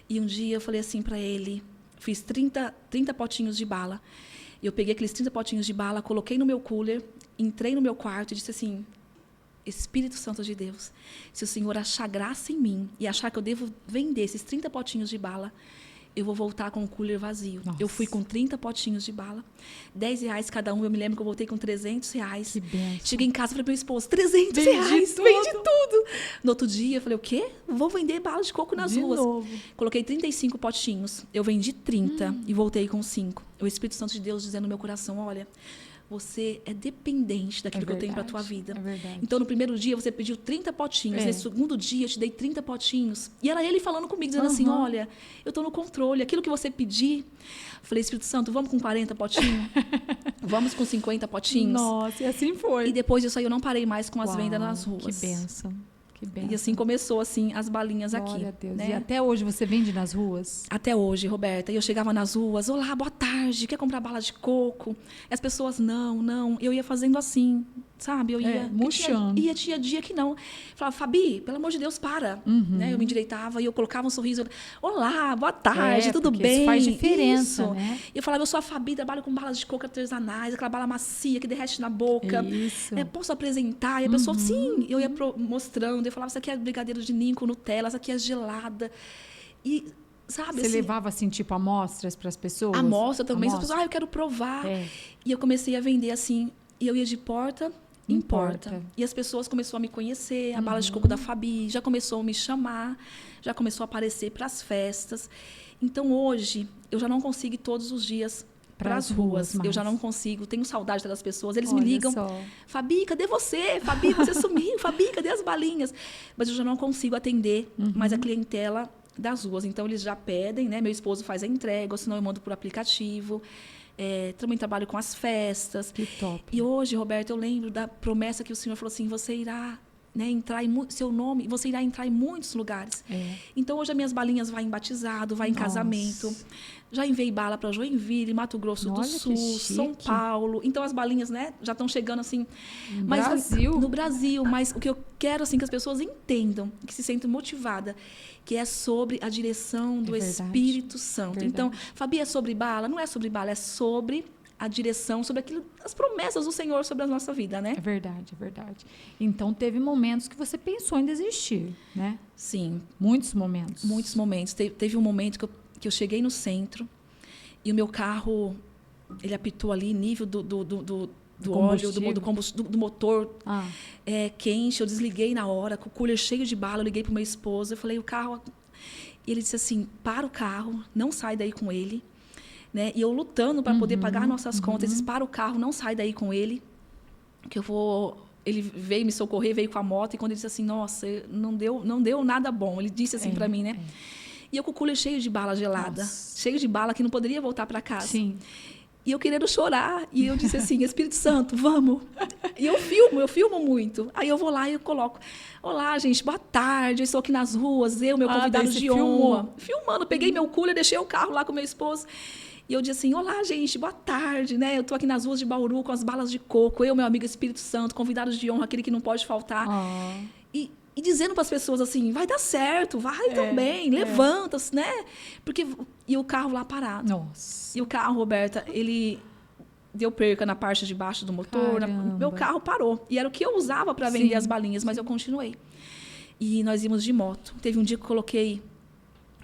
E um dia eu falei assim para ele, fiz 30 potinhos de bala. Eu peguei aqueles 30 potinhos de bala, coloquei no meu cooler, entrei no meu quarto e disse assim, Espírito Santo de Deus, se o Senhor achar graça em mim e achar que eu devo vender esses 30 potinhos de bala, eu vou voltar com o cooler vazio. Eu fui com 30 potinhos de bala, R$10 cada um. Eu me lembro que eu voltei com R$300. Que benção. Cheguei em casa e falei pro meu esposo, R$300, vendi tudo. No outro dia, eu falei, o quê? Vou vender bala de coco nas ruas. Novo. Coloquei 35 potinhos. Eu vendi 30 e voltei com 5. O Espírito Santo de Deus dizendo no meu coração, olha, você é dependente daquilo que eu tenho para a tua vida. É verdade. Então, no primeiro dia, você pediu 30 potinhos. Nesse segundo dia, eu te dei 30 potinhos. E era ele falando comigo, dizendo assim, olha, eu estou no controle. Aquilo que você pedir... Falei, Espírito Santo, vamos com 40 potinhos? Vamos com 50 potinhos? Nossa, e assim foi. E depois disso aí, eu não parei mais com as vendas nas ruas. Que bênção. Que bênção. E assim começou, assim, as balinhas Glória aqui. a Deus. Né? E até hoje você vende nas ruas? Até hoje, Roberta. E eu chegava nas ruas, olá, boa tarde, quer comprar bala de coco? E as pessoas, não. Eu ia fazendo assim, sabe? Eu ia... murchando. Tinha dia que não. Falava, Fabi, pelo amor de Deus, para. Né? Eu me endireitava e eu colocava um sorriso. Olá, boa tarde, tudo bem? Isso faz diferença, isso. né? E eu falava, eu sou a Fabi, trabalho com balas de coco artesanais, aquela bala macia que derrete na boca. Isso. Posso apresentar? E a pessoa, sim. Eu ia mostrando. Eu falava, isso aqui é brigadeiro de ninho com Nutella, essa aqui é gelada. E, sabe, você assim, levava, assim, tipo, amostras para as pessoas? amostra também. As pessoas, eu quero provar. E eu comecei a vender assim. E eu ia de porta em porta. E as pessoas começaram a me conhecer. A bala de coco da Fabi já começou a me chamar. Já começou a aparecer para as festas. Então, hoje, eu já não consigo ir todos os dias para as ruas. Eu já não consigo. Tenho saudade das pessoas. Eles me ligam. Fabi, cadê você? Fabi, você sumiu. Fabi, cadê as balinhas? Mas eu já não consigo atender mais a clientela das ruas. Então, eles já pedem, né? Meu esposo faz a entrega, ou senão eu mando por aplicativo. Também trabalho com as festas. Que top. E hoje, Roberto, eu lembro da promessa que o Senhor falou assim, você irá... Né, entrar em seu nome, você irá entrar em muitos lugares. Então, hoje, as minhas balinhas vai em batizado, vai em casamento. Já enviei bala para Joinville, Mato Grosso do Sul, São Paulo. Então, as balinhas, né, já estão chegando assim... No Brasil. Mas o que eu quero, assim, que as pessoas entendam, que se sentem motivadas, que é sobre a direção do Espírito Santo. Então, Fabi, é sobre bala? Não é sobre bala, é sobre... a direção, sobre aquilo, as promessas do Senhor sobre a nossa vida, né? É verdade, é verdade. Então, teve momentos que você pensou em desistir, né? Sim. Muitos momentos. Muitos momentos. Teve um momento que eu cheguei no centro e o meu carro, ele apitou ali, nível do óleo, do motor quente. Eu desliguei na hora, com o cooler cheio de bala. Eu liguei para o meu esposo, eu falei, o carro... E ele disse assim, para o carro, não sai daí com ele. Né? E eu lutando para poder pagar nossas contas. Eles para o carro, não sai daí com ele, que eu vou... Ele veio me socorrer, veio com a moto, e quando ele disse assim, nossa, não deu nada bom. Ele disse assim para mim, né? E eu com o cooler cheio de bala gelada, cheio de bala que não poderia voltar para casa. Sim. E eu querendo chorar, e eu disse assim, Espírito Santo, vamos. E eu filmo muito. Aí eu vou lá e eu coloco, olá, gente, boa tarde, eu estou aqui nas ruas, meu convidado de honra. Filmando, peguei meu cooler, deixei o carro lá com meu esposo. E eu disse assim, olá, gente, boa tarde, né? Eu estou aqui nas ruas de Bauru com as balas de coco, meu amigo Espírito Santo, convidados de honra, aquele que não pode faltar. E dizendo para as pessoas assim, vai dar certo, vai também, levanta-se, né? E o carro lá parado. Nossa. E o carro, Roberta, ele deu perca na parte de baixo do motor, meu carro parou. E era o que eu usava para vender as balinhas, mas eu continuei. E nós íamos de moto. Teve um dia que eu coloquei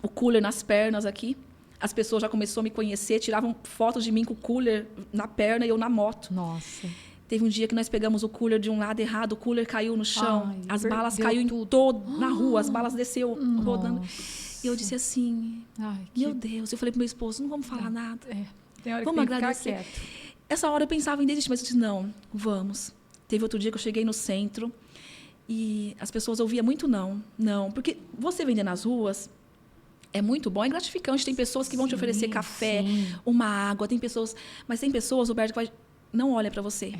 o cooler nas pernas aqui. As pessoas já começaram a me conhecer, tiravam fotos de mim com o cooler na perna e eu na moto. Nossa. Teve um dia que nós pegamos o cooler de um lado errado, o cooler caiu no chão, as balas caíram em todo na rua, as balas desceu rodando. E eu disse assim, meu Deus. Eu falei pro meu esposo, não vamos falar nada. Tem hora vamos que tem agradecer. Que ficar quieto. Essa hora eu pensava em desistir, mas eu disse, não, vamos. Teve outro dia que eu cheguei no centro e as pessoas ouviam muito não. Porque você vender nas ruas... É muito bom, é gratificante. Tem pessoas que vão te oferecer café, uma água. Mas tem pessoas, Roberto, que não olha para você.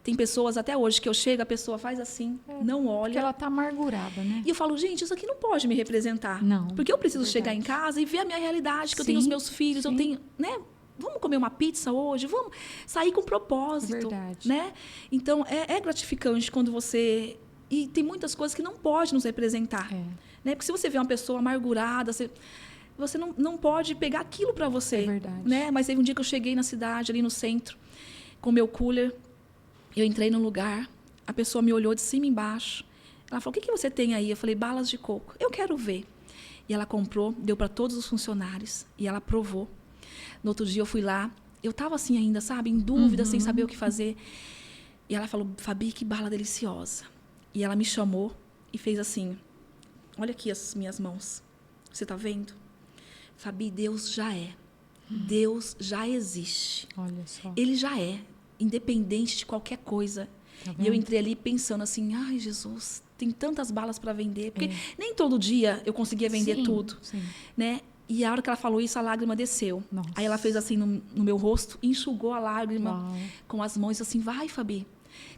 Tem pessoas, até hoje, que eu chego, a pessoa faz assim, não olha. Porque ela está amargurada, né? E eu falo, gente, isso aqui não pode me representar. Não. Porque eu preciso chegar em casa e ver a minha realidade, que eu tenho os meus filhos, eu tenho, né? Vamos comer uma pizza hoje? Vamos sair com propósito. Verdade. Né? Então, é gratificante quando você... E tem muitas coisas que não pode nos representar. Né? Porque se você vê uma pessoa amargurada, você não pode pegar aquilo para você. É verdade. Né? Mas teve um dia que eu cheguei na cidade, ali no centro, com o meu cooler. Eu entrei num lugar, a pessoa me olhou de cima e embaixo. Ela falou, o que você tem aí? Eu falei, balas de coco. Eu quero ver. E ela comprou, deu para todos os funcionários. E ela provou. No outro dia eu fui lá. Eu estava assim ainda, sabe? Em dúvida, sem saber o que fazer. E ela falou, Fabi, que bala deliciosa. E ela me chamou e fez assim... Olha aqui as minhas mãos. Você está vendo? Fabi, Deus já é. Deus já existe. Olha só. Ele já é. independente de qualquer coisa. Tá E eu vendo? entrei ali pensando assim, ai, Jesus, tem tantas balas para vender. Porque nem todo dia eu conseguia vender Sim, tudo, sim. né? E a hora que ela falou isso, a lágrima desceu. Nossa. Aí ela fez assim no meu rosto, enxugou a lágrima Uau. com as mãos, assim, vai, Fabi.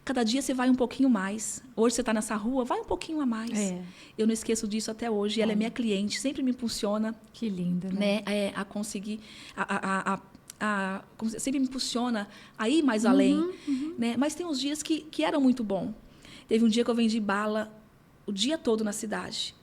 Cada dia você vai um pouquinho mais. Hoje você está nessa rua, vai um pouquinho a mais. É. Eu não esqueço disso até hoje. Ela é minha cliente, sempre me impulsiona, Que lindo, né? né, a conseguir, sempre me impulsiona a ir mais além, né? Mas tem uns dias que eram muito bom. Teve um dia que eu vendi bala o dia todo na cidade.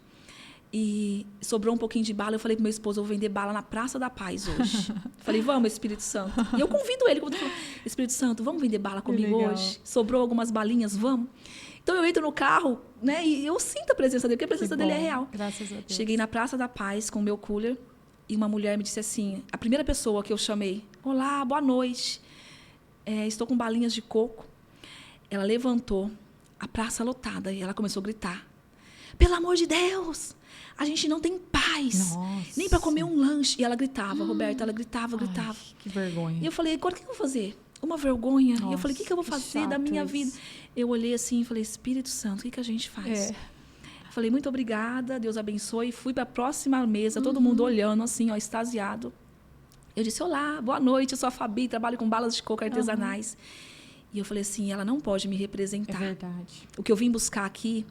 E sobrou um pouquinho de bala, eu falei pro meu esposo, eu vou vender bala na Praça da Paz hoje. Falei, vamos, Espírito Santo. E eu convido ele, quando eu falo, Espírito Santo, vamos vender bala comigo legal. hoje? Sobrou algumas balinhas, vamos? Então eu entro no carro, né, e eu sinto a presença dele, porque a presença Que dele é bom. real. Graças a Deus. Cheguei na Praça da Paz com o meu cooler e uma mulher me disse assim, a primeira pessoa que eu chamei, olá, boa noite, estou com balinhas de coco. Ela levantou, a praça lotada, e ela começou a gritar, pelo amor de Deus, a gente não tem paz, Nossa. nem para comer um lanche. E ela gritava, Roberta, ela gritava. Ai, que vergonha. E eu falei, agora o que eu vou fazer? Uma vergonha. Nossa, e eu falei, o que eu vou que fazer da chato minha isso. vida? Eu olhei assim e falei, Espírito Santo, o que a gente faz? É. Falei, muito obrigada, Deus abençoe. Fui para a próxima mesa, todo mundo olhando assim, ó, extasiado. Eu disse, olá, boa noite, eu sou a Fabi, trabalho com balas de coco artesanais. E eu falei assim, ela não pode me É representar. verdade. O que eu vim buscar aqui,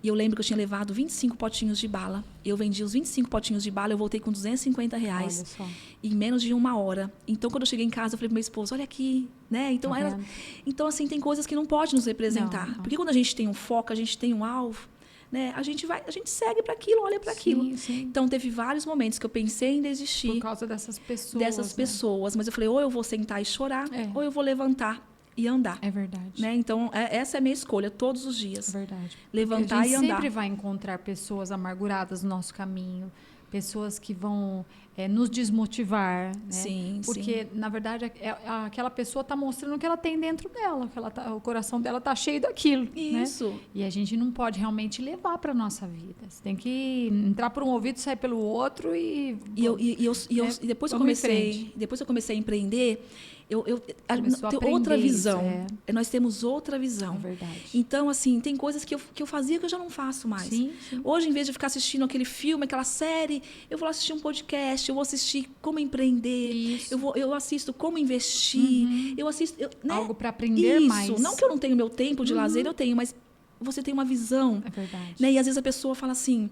e eu lembro que eu tinha levado 25 potinhos de bala. Eu vendi os 25 potinhos de bala, eu voltei com R$250 Olha só. em menos de uma hora. Então, quando eu cheguei em casa, eu falei pro meu esposo, olha aqui, né? Então, Tá vendo? então assim, tem coisas que não pode nos representar. Não, não. Porque quando a gente tem um foco, a gente tem um alvo, né? A gente segue para aquilo, olha para aquilo. Sim, sim. Então, teve vários momentos que eu pensei em Por desistir causa dessas pessoas. dessas né? pessoas, mas eu falei, ou eu vou sentar e chorar, É. ou eu vou levantar e andar. É verdade. Né? Então, essa é a minha escolha todos os dias. É verdade. Levantar Porque a gente e andar. sempre vai encontrar pessoas amarguradas no nosso caminho, pessoas que vão nos desmotivar, né? Sim, Porque, na verdade, aquela pessoa está mostrando o que ela tem dentro dela, que o coração dela está cheio daquilo. Né? Isso. E a gente não pode realmente levar para nossa vida. Você tem que entrar por um ouvido, sair pelo outro e E depois que eu comecei a empreender, Começou a tem aprender outra isso, visão. Nós temos outra é visão. verdade. Então, assim, tem coisas que eu fazia que eu já não faço mais. Sim, sim. Hoje, em vez de ficar assistindo aquele filme, aquela série, eu vou assistir um podcast, eu vou assistir como empreender, Isso. eu assisto como investir, eu assisto... né? Algo para aprender Isso. mais. Não que eu não tenho meu tempo de lazer, eu tenho, mas você tem uma visão. É verdade. Né? E às vezes a pessoa fala assim,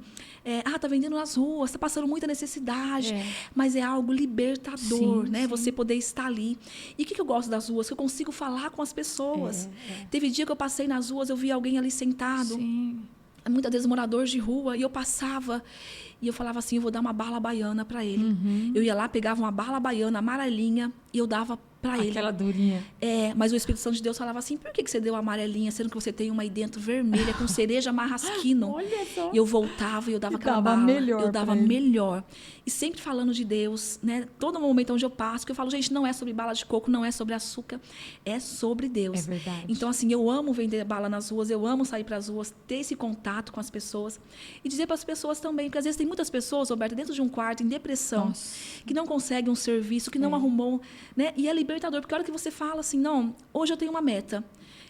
tá vendendo nas ruas, tá passando muita necessidade, mas é algo libertador, Sim, né? sim. Você poder estar ali. E o que eu gosto das ruas? Que eu consigo falar com as pessoas. Teve dia que eu passei nas ruas, eu vi alguém ali sentado, Sim. muitas vezes morador de rua, e eu passava e eu falava assim, eu vou dar uma bala baiana para ele. Uhum. Eu ia lá, pegava uma bala baiana amarelinha e eu dava para ele. Aquela durinha. Mas o Espírito Santo de Deus falava assim, por que você deu a amarelinha, sendo que você tem uma aí dentro vermelha, com cereja marrasquino? Olha só. E eu voltava e eu dava aquela dava bala. melhor Eu dava pra ele. melhor. E sempre falando de Deus, né? Todo momento onde eu passo, que eu falo, gente, não é sobre bala de coco, não é sobre açúcar, é sobre Deus. É verdade. Então, assim, eu amo vender bala nas ruas, eu amo sair para as ruas, ter esse contato com as pessoas. E dizer para as pessoas também, porque às vezes tem muitas pessoas, Roberta, dentro de um quarto, em depressão, Nossa. que não conseguem um serviço, que não arrumou, né? E é libertador, porque a hora que você fala assim, não, hoje eu tenho uma meta,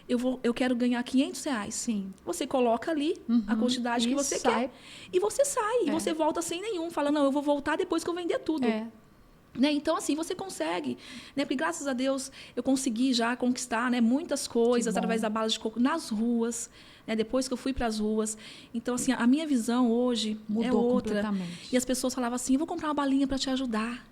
eu quero ganhar R$500. Sim. Você coloca ali a quantidade que E você sai. quer. E você sai. E você volta sem nenhum. Fala, não, eu vou voltar depois que eu vender tudo. Né? Então, assim, você consegue. Né? Porque, graças a Deus, eu consegui já conquistar, né, muitas coisas através da bala de coco nas ruas. Né? Depois que eu fui para as ruas. Então, assim, a minha visão hoje Mudou é outra. completamente. E as pessoas falavam assim, eu vou comprar uma balinha para te ajudar.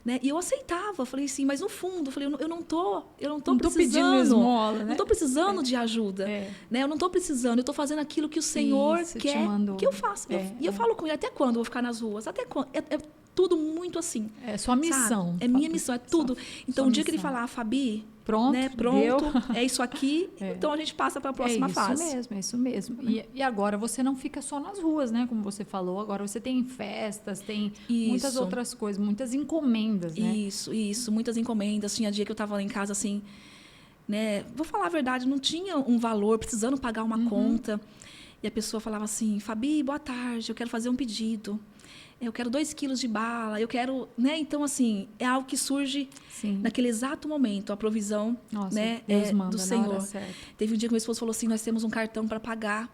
Né? E eu aceitava, falei assim, mas no fundo, eu falei, eu não tô pedindo precisando, esmola, né? não tô precisando de ajuda, né? Eu não tô precisando, eu tô fazendo aquilo que o Senhor Isso, te quer mandou. que eu faça. E eu falo com ele, até quando eu vou ficar nas ruas? Até quando? É tudo muito assim. É sua missão. Sabe? É minha missão, é tudo. Então, sua o dia que ele missão. falar, Fabi, Pronto, né? deu. Pronto, é isso aqui, então a gente passa para a próxima fase. É isso mesmo. E agora você não fica só nas ruas, né? Como você falou, agora você tem festas, tem muitas Isso. outras coisas, muitas encomendas, né? Isso, muitas encomendas. Tinha dia que eu estava lá em casa assim, né? Vou falar a verdade, não tinha um valor, precisando pagar uma conta. E a pessoa falava assim, Fabi, boa tarde, eu quero fazer um pedido. Eu quero 2 quilos de bala, eu quero... Né? Então, assim, é algo que surge Sim. naquele exato momento, a provisão, Nossa, né, Deus manda do na Senhor. hora certa. Teve um dia que meu esposo falou assim, nós temos um cartão para pagar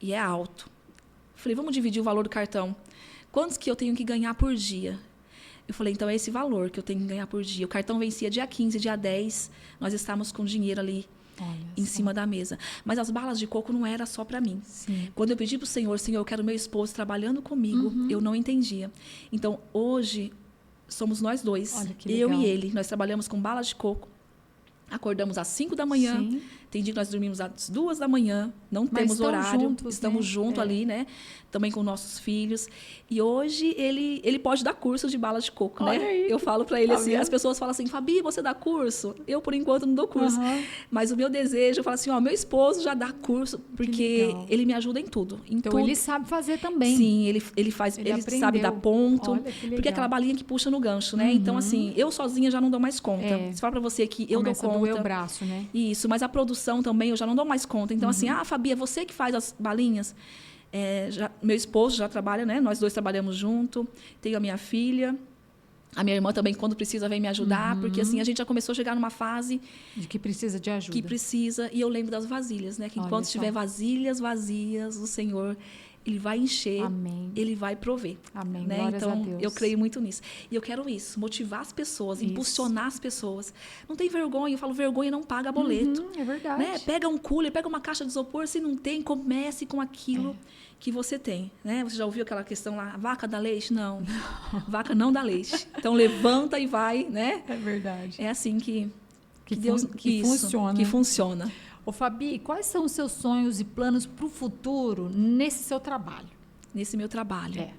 e é alto. Falei, vamos dividir o valor do cartão. Quantos que eu tenho que ganhar por dia? Eu falei, então é esse valor que eu tenho que ganhar por dia. O cartão vencia dia 15, dia 10, nós estávamos com dinheiro ali em cima da mesa. Mas as balas de coco não era só para mim. Sim. Quando eu pedi para o Senhor, eu quero meu esposo trabalhando comigo, eu não entendia. Então, hoje, somos nós dois, Olha que eu legal. e ele. Nós trabalhamos com balas de coco. Acordamos às 5 da manhã. Sim. Tem dia que nós dormimos às 2 da manhã. Não Mas temos estão horário. juntos, Estamos né? juntos ali, né? Também com nossos filhos. E hoje ele pode dar curso de bala de coco, Olha né? aí. Eu falo para ele Tá assim, vendo? as pessoas falam assim, Fabi, você dá curso? Eu, por enquanto, não dou curso. Aham. Mas o meu desejo, eu falo assim, ó, meu esposo já dá curso, porque legal. ele me ajuda em tudo. Em Então tudo. ele sabe fazer também. Sim, ele faz, Ele ele aprendeu. sabe dar ponto. Olha que legal. Porque é aquela balinha que puxa no gancho, né? Então, assim, eu sozinha já não dou mais conta. É. Se falar pra você que eu Começa dou a conta. doer o braço, né? Isso, mas a produção também eu já não dou mais conta. Então, assim, Fabi, é você que faz as balinhas? Meu esposo já trabalha, né? Nós dois trabalhamos junto. Tenho a minha filha. A minha irmã também, quando precisa, vem me ajudar. Porque, assim, a gente já começou a chegar numa fase De que precisa de ajuda. que precisa. E eu lembro das vasilhas, né? Que Olha enquanto só. tiver vasilhas vazias, o Senhor, Ele vai encher. Amém. Ele vai prover. Amém. Né? Glórias a Então, Deus. eu creio muito nisso. E eu quero isso, motivar as pessoas, Isso. impulsionar as pessoas. Não tem vergonha, eu falo, vergonha não paga boleto. É verdade. Né? Pega um cooler, pega uma caixa de isopor, se não tem, comece com aquilo que você tem. Né? Você já ouviu aquela questão lá, vaca dá leite? Não. Vaca não dá leite. Então, levanta e vai, né? É verdade. É assim que Que Deus que isso, funciona. que funciona. Ô, Fabi, quais são os seus sonhos e planos para o futuro nesse seu trabalho? Nesse meu trabalho. É.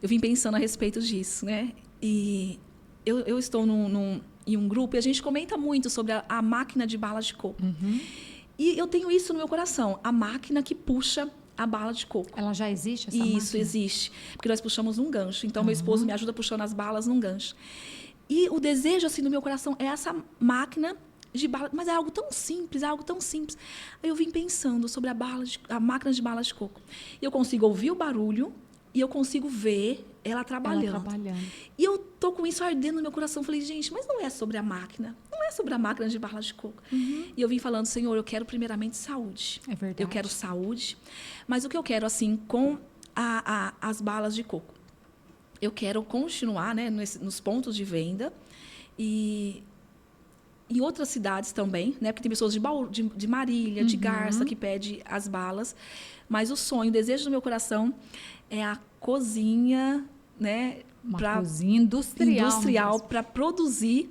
Eu vim pensando a respeito disso, né? E eu estou em um grupo e a gente comenta muito sobre a máquina de bala de coco. E eu tenho isso no meu coração, a máquina que puxa a bala de coco. Ela já existe, essa Isso, máquina? existe. Porque nós puxamos num gancho. Então, meu esposo me ajuda puxando as balas num gancho. E o desejo, assim, do meu coração é essa máquina de bala. Mas é algo tão simples, é algo tão simples. Aí eu vim pensando sobre a máquina de bala de coco. E eu consigo ouvir o barulho e eu consigo ver ela trabalhando. Ela trabalhando. E eu tô com isso ardendo no meu coração. Falei, gente, mas não é sobre a máquina. Não é sobre a máquina de bala de coco. E eu vim falando, Senhor, eu quero primeiramente saúde. É verdade. Eu quero saúde. Mas o que eu quero, assim, com as balas de coco? Eu quero continuar, né, nos pontos de venda e em outras cidades também, né? Porque tem pessoas de Marília, de Garça, que pede as balas. Mas o sonho, o desejo do meu coração é a cozinha, né? Uma cozinha industrial Para produzir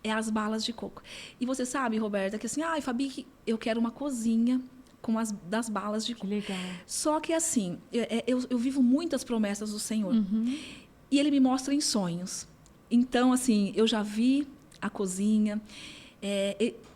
as balas de coco. E você sabe, Roberta, que assim, Fabi, eu quero uma cozinha com das balas de coco. Que legal. Só que assim, eu vivo muitas promessas do Senhor. E Ele me mostra em sonhos. Então, assim, eu já vi a cozinha,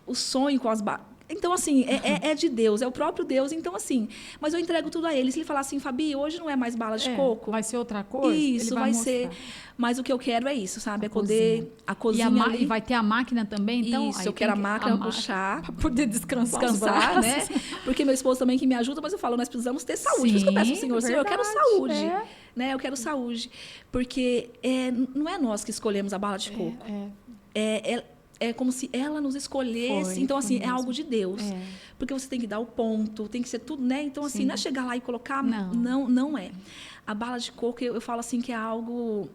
o sonho com as balas. Então, assim, é de Deus, é o próprio Deus. Então, assim, mas eu entrego tudo a Ele. Se Ele falar assim, Fabi, hoje não é mais bala de coco. Vai ser outra coisa? Isso, ele vai mostrar. ser. Mas o que eu quero é isso, sabe? A É poder. cozinha. A cozinha. E vai ter a máquina também, então? Isso, Aí eu quero a tem máquina puxar. Para poder descansar os Descansar, né? braços. Porque meu esposo também que me ajuda, mas eu falo, nós precisamos ter saúde. Por isso que eu peço ao Senhor, Senhor, eu quero verdade, saúde. Né? Eu quero saúde. Porque não é nós que escolhemos a bala de coco. É como se ela nos escolhesse. Então, assim, é algo de Deus. Porque você tem que dar o ponto, tem que ser tudo, né? Então, assim, não é chegar lá e colocar. Não é. A bala de coco, eu falo assim, que é algo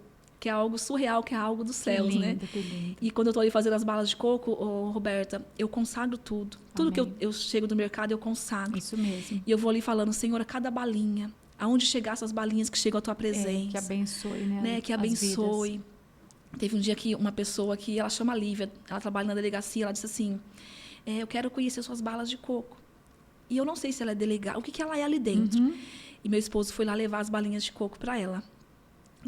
surreal, que é algo dos céus, lindo, né? que lindo. E quando eu estou ali fazendo as balas de coco, Roberta, eu consagro tudo. Tudo que eu chego do mercado, eu consagro. Isso mesmo. E eu vou ali falando, Senhor, a cada balinha, aonde chegar essas balinhas que chegam à tua presença. Que abençoe, né? Que abençoe. Teve um dia que uma pessoa que ela chama Lívia, ela trabalha na delegacia, ela disse assim, eu quero conhecer suas balas de coco. E eu não sei se ela é delegada, o que ela é ali dentro. E meu esposo foi lá levar as balinhas de coco para ela.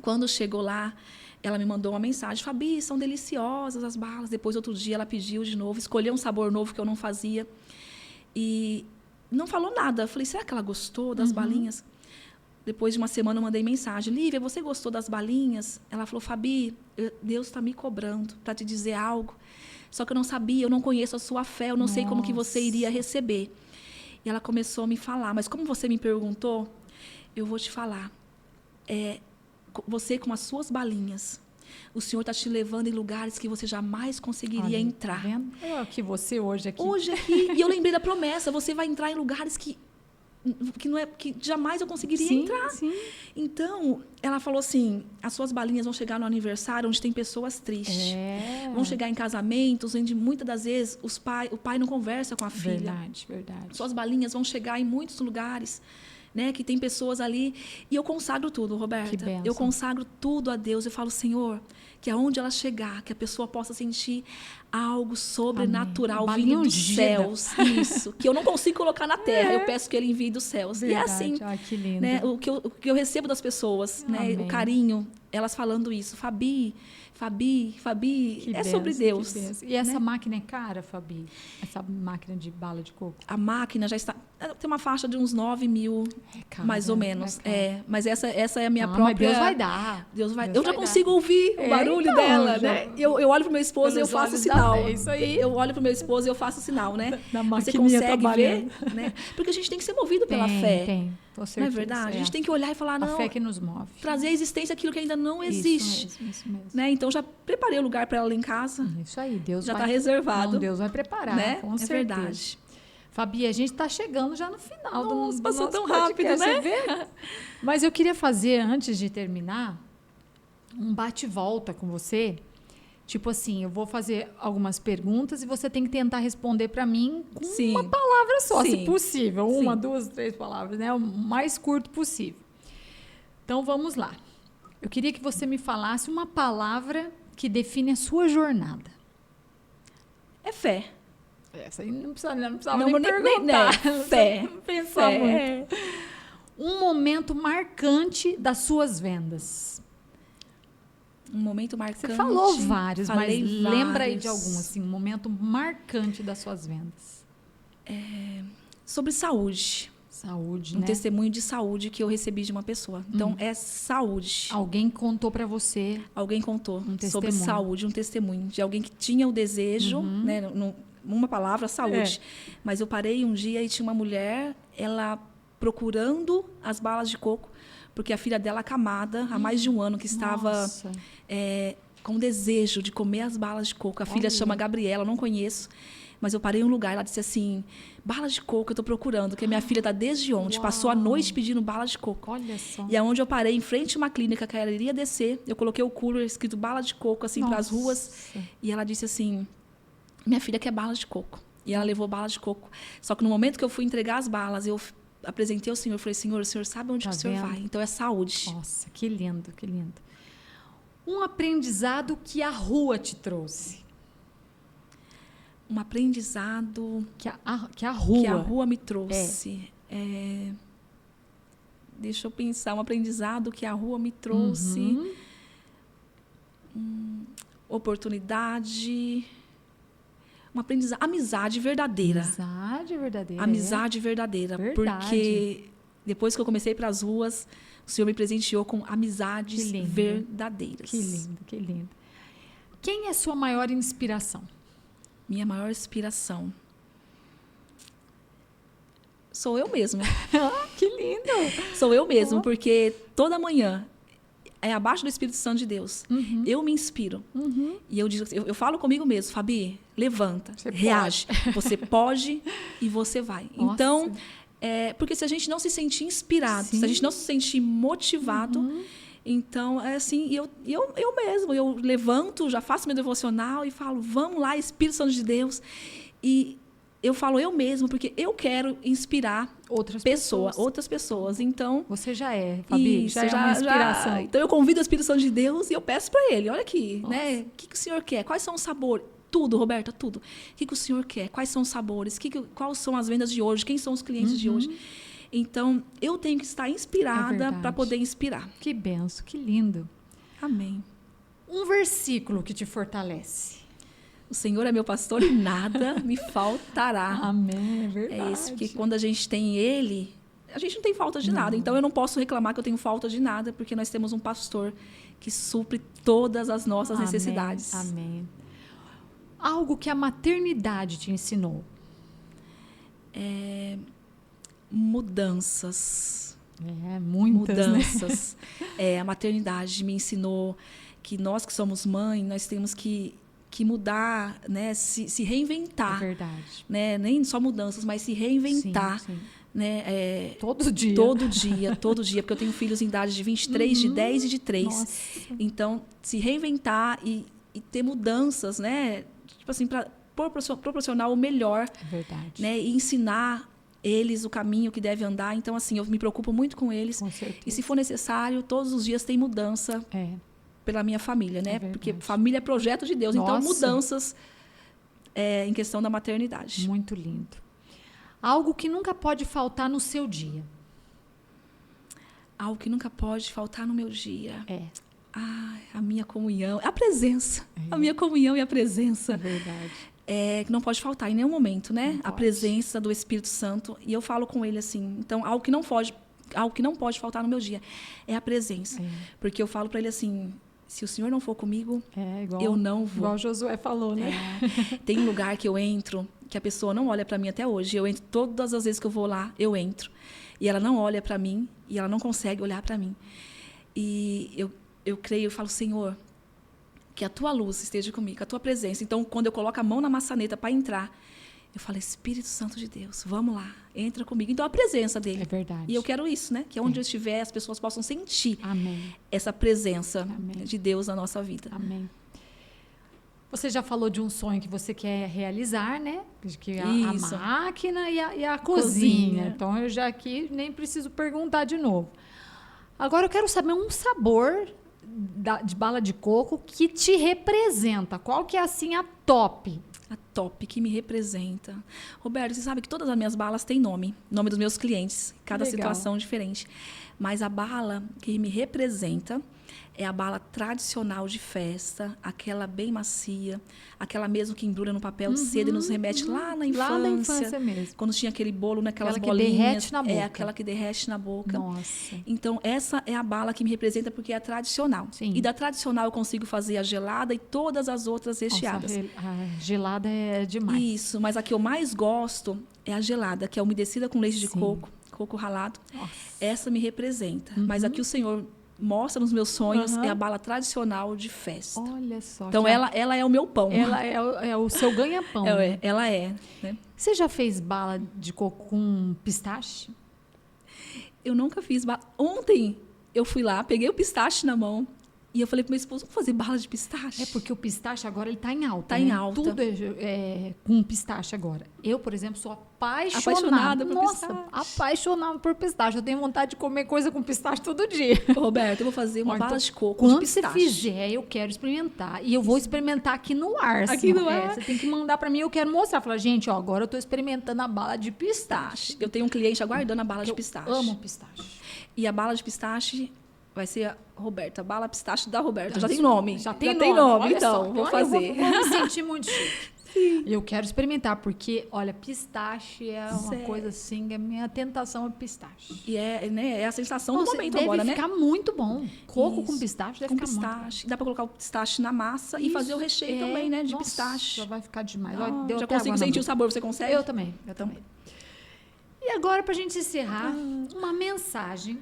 Quando chegou lá, ela me mandou uma mensagem, Fabi, são deliciosas as balas. Depois, outro dia, ela pediu de novo, escolheu um sabor novo que eu não fazia. E não falou nada. Eu falei, será que ela gostou das balinhas? Depois de uma semana, eu mandei mensagem. Lívia, você gostou das balinhas? Ela falou, Fabi, Deus está me cobrando para te dizer algo. Só que eu não sabia, eu não conheço a sua fé, eu não sei como que você iria receber. E ela começou a me falar, mas como você me perguntou, eu vou te falar. Você com as suas balinhas, o Senhor está te levando em lugares que você jamais conseguiria entrar. Tá vendo? Que você hoje aqui. Hoje aqui, e eu lembrei da promessa, você vai entrar em lugares que jamais eu conseguiria entrar. Sim. Então, ela falou assim, as suas balinhas vão chegar no aniversário onde tem pessoas tristes. Vão chegar em casamentos onde muitas das vezes o pai não conversa com a filha. Verdade. Suas balinhas vão chegar em muitos lugares, né, que tem pessoas ali. E eu consagro tudo, Roberta. Que bênção. Eu consagro tudo a Deus. Eu falo, Senhor, que aonde ela chegar, que a pessoa possa sentir algo sobrenatural vindo dos céus. Isso. Que eu não consigo colocar na terra. Eu peço que ele envie dos céus. Verdade. E é assim. Ai, que lindo. Né, o que eu recebo das pessoas, né, o carinho, elas falando isso. Fabi, Que é sobre Deus. E essa máquina é cara, Fabi? Essa máquina de bala de coco? A máquina já está... Tem uma faixa de uns 9 mil, mais ou menos. Mas essa é a minha própria... Mas Deus vai dar. Eu já consigo ouvir o barulho dela, né? Eu olho para o meu esposo e eu faço o sinal. É isso aí. Eu olho para o meu esposo e eu faço o sinal, né? Você consegue ver? Né? Porque a gente tem que ser movido pela fé. Tem. Não é verdade? A gente tem que olhar e falar, não... A fé que nos move. Trazer à existência aquilo que ainda não existe. Isso mesmo. Né? Então, já preparei o lugar para ela lá em casa. Isso aí, Deus já está reservado. Deus vai preparar, né? Com certeza. Verdade. Fabi, a gente está chegando já no final do nosso passou tão podcast, rápido, né? Você vê? Mas eu queria fazer, antes de terminar, um bate-volta com você. Tipo assim, eu vou fazer algumas perguntas e você tem que tentar responder para mim com uma palavra só, se possível. Uma, duas, 3 palavras, né? O mais curto possível. Então, vamos lá. Eu queria que você me falasse uma palavra que define a sua jornada. É fé. Essa aí não precisava nem perguntar. Fé. Pensar muito. Um momento marcante das suas vendas. Um momento marcante. Você falou vários, mas lembra aí de algum, assim, um momento marcante das suas vendas. Sobre saúde. Saúde, né? Um testemunho de saúde que eu recebi de uma pessoa. Então, é saúde. Alguém contou para você. Alguém contou sobre saúde, um testemunho de alguém que tinha o desejo, né? Uma palavra, saúde. Mas eu parei um dia e tinha uma mulher, ela procurando as balas de coco, porque a filha dela, acamada, há mais de um ano, que estava com desejo de comer as balas de coco. A filha chama Gabriela, eu não conheço. Mas eu parei em um lugar, ela disse assim, balas de coco eu estou procurando, porque minha filha está desde ontem, passou a noite pedindo balas de coco. Olha só. E é onde eu parei, em frente a uma clínica, que ela iria descer, eu coloquei o cooler escrito bala de coco, assim, para as ruas. E ela disse assim, minha filha quer balas de coco. E ela levou balas de coco. Só que no momento que eu fui entregar as balas, eu apresentei ao Senhor, falei, Senhor, o Senhor sabe onde o Senhor vai. Então, é saúde. Nossa, que lindo, que lindo. Um aprendizado que a rua te trouxe. Um aprendizado... Que a rua... Que a rua me trouxe. Deixa eu pensar. Um aprendizado que a rua me trouxe. Oportunidade... Uma aprendizado... Amizade verdadeira. Amizade verdadeira. Amizade verdadeira. Verdade. Porque depois que eu comecei para as ruas, o Senhor me presenteou com amizades verdadeiras. Que lindo, que lindo. Quem é sua maior inspiração? Minha maior inspiração sou eu mesma. Que lindo! Sou eu mesma, porque toda manhã é abaixo do Espírito Santo de Deus. Eu me inspiro. E eu falo comigo mesmo, Fabi, levanta, reage. Você pode e você vai. Nossa. Então, porque se a gente não se sentir inspirado, se a gente não se sentir motivado, então, é assim, eu mesmo, eu levanto, já faço meu devocional e falo, vamos lá, Espírito Santo de Deus. E eu falo eu mesmo, porque eu quero inspirar outras pessoas. Então, você já é, Fabi, isso, já é uma inspiração. Então, eu convido o Espírito Santo de Deus e eu peço para ele, olha aqui, né? O que o Senhor quer? Quais são os sabores? Tudo, Roberta, tudo. O que o Senhor quer? Quais são os sabores? Quais são as vendas de hoje? Quem são os clientes de hoje? Então, eu tenho que estar inspirada para poder inspirar. Que benção, que lindo. Amém. Um versículo que te fortalece. O Senhor é meu pastor e nada me faltará. Amém, é verdade. É isso, porque quando a gente tem Ele, a gente não tem falta de nada. Então, eu não posso reclamar que eu tenho falta de nada, porque nós temos um pastor que supre todas as nossas necessidades. Amém. Algo que a maternidade te ensinou. Mudanças. Muitas, né? A maternidade me ensinou que nós que somos mãe, nós temos que mudar, né? Se reinventar. É verdade. Né? Nem só mudanças, mas se reinventar. Sim. Né? Todo dia. Todo dia, porque eu tenho filhos em idade de 23, de 10 e de 3. Nossa. Então, se reinventar e ter mudanças, né? Tipo assim, para proporcionar o melhor. É verdade. Né? E ensinar eles o caminho que deve andar. Então, assim, eu me preocupo muito com eles. Com certeza. E se for necessário, todos os dias tem mudança pela minha família, né? Porque família é projeto de Deus. Nossa. Então, mudanças em questão da maternidade. Muito lindo. Algo que nunca pode faltar no seu dia. Algo que nunca pode faltar no meu dia. A minha comunhão, a presença. A minha comunhão e a presença. É verdade. Que não pode faltar em nenhum momento, né? Não A pode. presença do Espírito Santo. E eu falo com ele assim, então, algo que não pode faltar no meu dia é a presença. Porque eu falo para ele assim, se o Senhor não for comigo, eu não vou. Igual Josué falou, né? Tem um lugar que eu entro, que a pessoa não olha para mim até hoje. Eu entro todas as vezes que eu vou lá, eu entro. E ela não olha para mim, e ela não consegue olhar para mim. E eu creio, eu falo, Senhor, que a tua luz esteja comigo, a tua presença. Então, quando eu coloco a mão na maçaneta para entrar, eu falo, Espírito Santo de Deus, vamos lá, entra comigo. Então, a presença dele. É verdade. E eu quero isso, né? Que onde eu estiver, as pessoas possam sentir Amém. essa presença Amém. de Deus na nossa vida. Amém. Você já falou de um sonho que você quer realizar, né? Que a Isso. máquina e a cozinha. Cozinha. Então, eu já aqui nem preciso perguntar de novo. Agora, eu quero saber um sabor de bala de coco que te representa. Qual que é, assim, a top? A top que me representa. Roberto, você sabe que todas as minhas balas têm nome dos meus clientes, cada Legal. situação diferente. Mas a bala que me representa é a bala tradicional de festa, aquela bem macia, aquela mesmo que embrulha no papel de seda e nos remete lá na infância. Lá na infância mesmo. Quando tinha aquele bolo naquelas Aquela que bolinhas. derrete na boca. É aquela que derrete na boca. Nossa. Então, essa é a bala que me representa porque é a tradicional. Sim. E da tradicional eu consigo fazer a gelada e todas as outras recheadas. Nossa, a gelada é demais. Isso, mas a que eu mais gosto é a gelada, que é umedecida com leite de Sim. coco ralado. Nossa. Essa me representa. Mas a que o Senhor mostra nos meus sonhos é a bala tradicional de festa. Olha só. Então, que ela é o meu pão. ela é o seu ganha-pão. né? Ela é. Né? Você já fez bala de coco com pistache? Eu nunca fiz bala. Ontem eu fui lá, peguei o pistache na mão e eu falei pro meu esposo, vamos fazer bala de pistache? É porque o pistache agora ele tá em alta. Tá né? em alta. Tudo é com pistache agora. Eu, por exemplo, sou Apaixonada por Nossa, pistache. apaixonada por pistache. Eu tenho vontade de comer coisa com pistache todo dia. Roberto, eu vou fazer uma Ó, bala então, de coco quando de pistache. você fizer, eu quero experimentar. E eu vou experimentar aqui no ar. Aqui assim, no ó. ar. Você tem que mandar pra mim, eu quero mostrar. Falar, gente, ó, agora eu tô experimentando a bala de pistache. Eu tenho um cliente aguardando a bala de pistache. Eu amo pistache. E a bala de pistache vai ser a Roberta, a bala pistache da Roberta. Já tem nome. Já tem nome. Olha então, só, vou olha, fazer. Eu vou me sentir muito chique. Eu quero experimentar, porque, olha, pistache é uma Sério? coisa assim, a minha tentação é pistache. E é a sensação do Nossa, momento deve agora, né? ficar muito bom. Coco Isso. com pistache deve Com ficar muito bom. pistache. Dá pra colocar o pistache na massa e fazer o recheio É, também, né? De nossa, pistache. vai ficar demais. Ah, Olha, deu já até consigo água na sentir o boca. sabor, você consegue? Eu também. E agora, pra gente encerrar, uma mensagem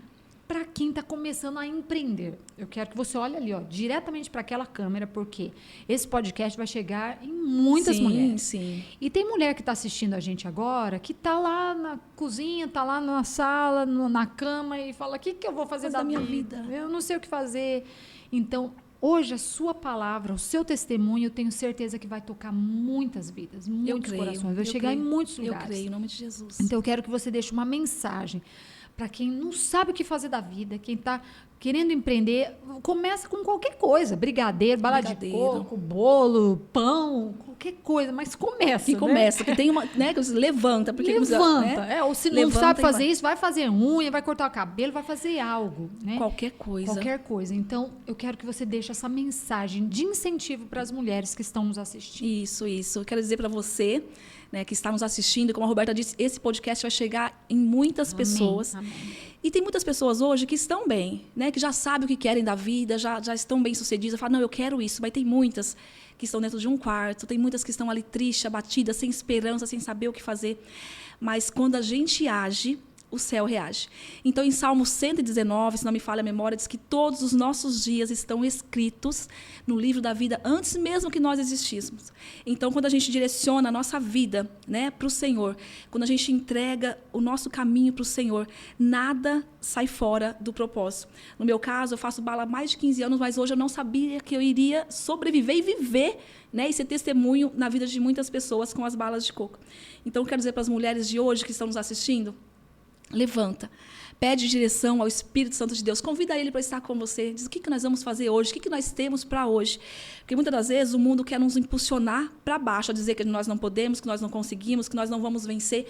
para quem está começando a empreender. Eu quero que você olhe ali, ó, diretamente para aquela câmera, porque esse podcast vai chegar em muitas mulheres. Sim. E tem mulher que está assistindo a gente agora, que está lá na cozinha, está lá na sala, na cama e fala, o que eu vou fazer da minha vida? Eu não sei o que fazer. Então, hoje, a sua palavra, o seu testemunho, eu tenho certeza que vai tocar muitas vidas, muitos corações. Vai chegar em muitos lugares. Eu creio, em nome de Jesus. Então, eu quero que você deixe uma mensagem para quem não sabe o que fazer da vida, quem está querendo empreender, começa com qualquer coisa, brigadeiro, bala de coco, bolo, pão, qualquer coisa, mas começa. E começa, que tem uma, né, que você levanta, porque levanta, né? Ou se não sabe fazer isso, vai fazer unha, vai cortar o cabelo, vai fazer algo, né? Qualquer coisa. Então, eu quero que você deixe essa mensagem de incentivo para as mulheres que estão nos assistindo. Isso. Eu quero dizer para você, né, que está nos assistindo, como a Roberta disse, esse podcast vai chegar em muitas pessoas. Amém. E tem muitas pessoas hoje que estão bem, né, que já sabem o que querem da vida, já estão bem-sucedidas, falam, não, eu quero isso. Mas tem muitas que estão dentro de um quarto, tem muitas que estão ali tristes, abatidas, sem esperança, sem saber o que fazer. Mas quando a gente age, o céu reage. Então, em Salmo 119, se não me falha a memória, diz que todos os nossos dias estão escritos no livro da vida antes mesmo que nós existíssemos. Então, quando a gente direciona a nossa vida, né, para o Senhor, quando a gente entrega o nosso caminho para o Senhor, nada sai fora do propósito. No meu caso, eu faço bala há mais de 15 anos, mas hoje eu não sabia que eu iria sobreviver e viver, né, e ser testemunho na vida de muitas pessoas com as balas de coco. Então, eu quero dizer para as mulheres de hoje que estão nos assistindo, levanta, pede direção ao Espírito Santo de Deus, convida ele para estar com você, diz o que nós vamos fazer hoje, o que nós temos para hoje. Porque muitas das vezes o mundo quer nos impulsionar para baixo, a dizer que nós não podemos, que nós não conseguimos, que nós não vamos vencer,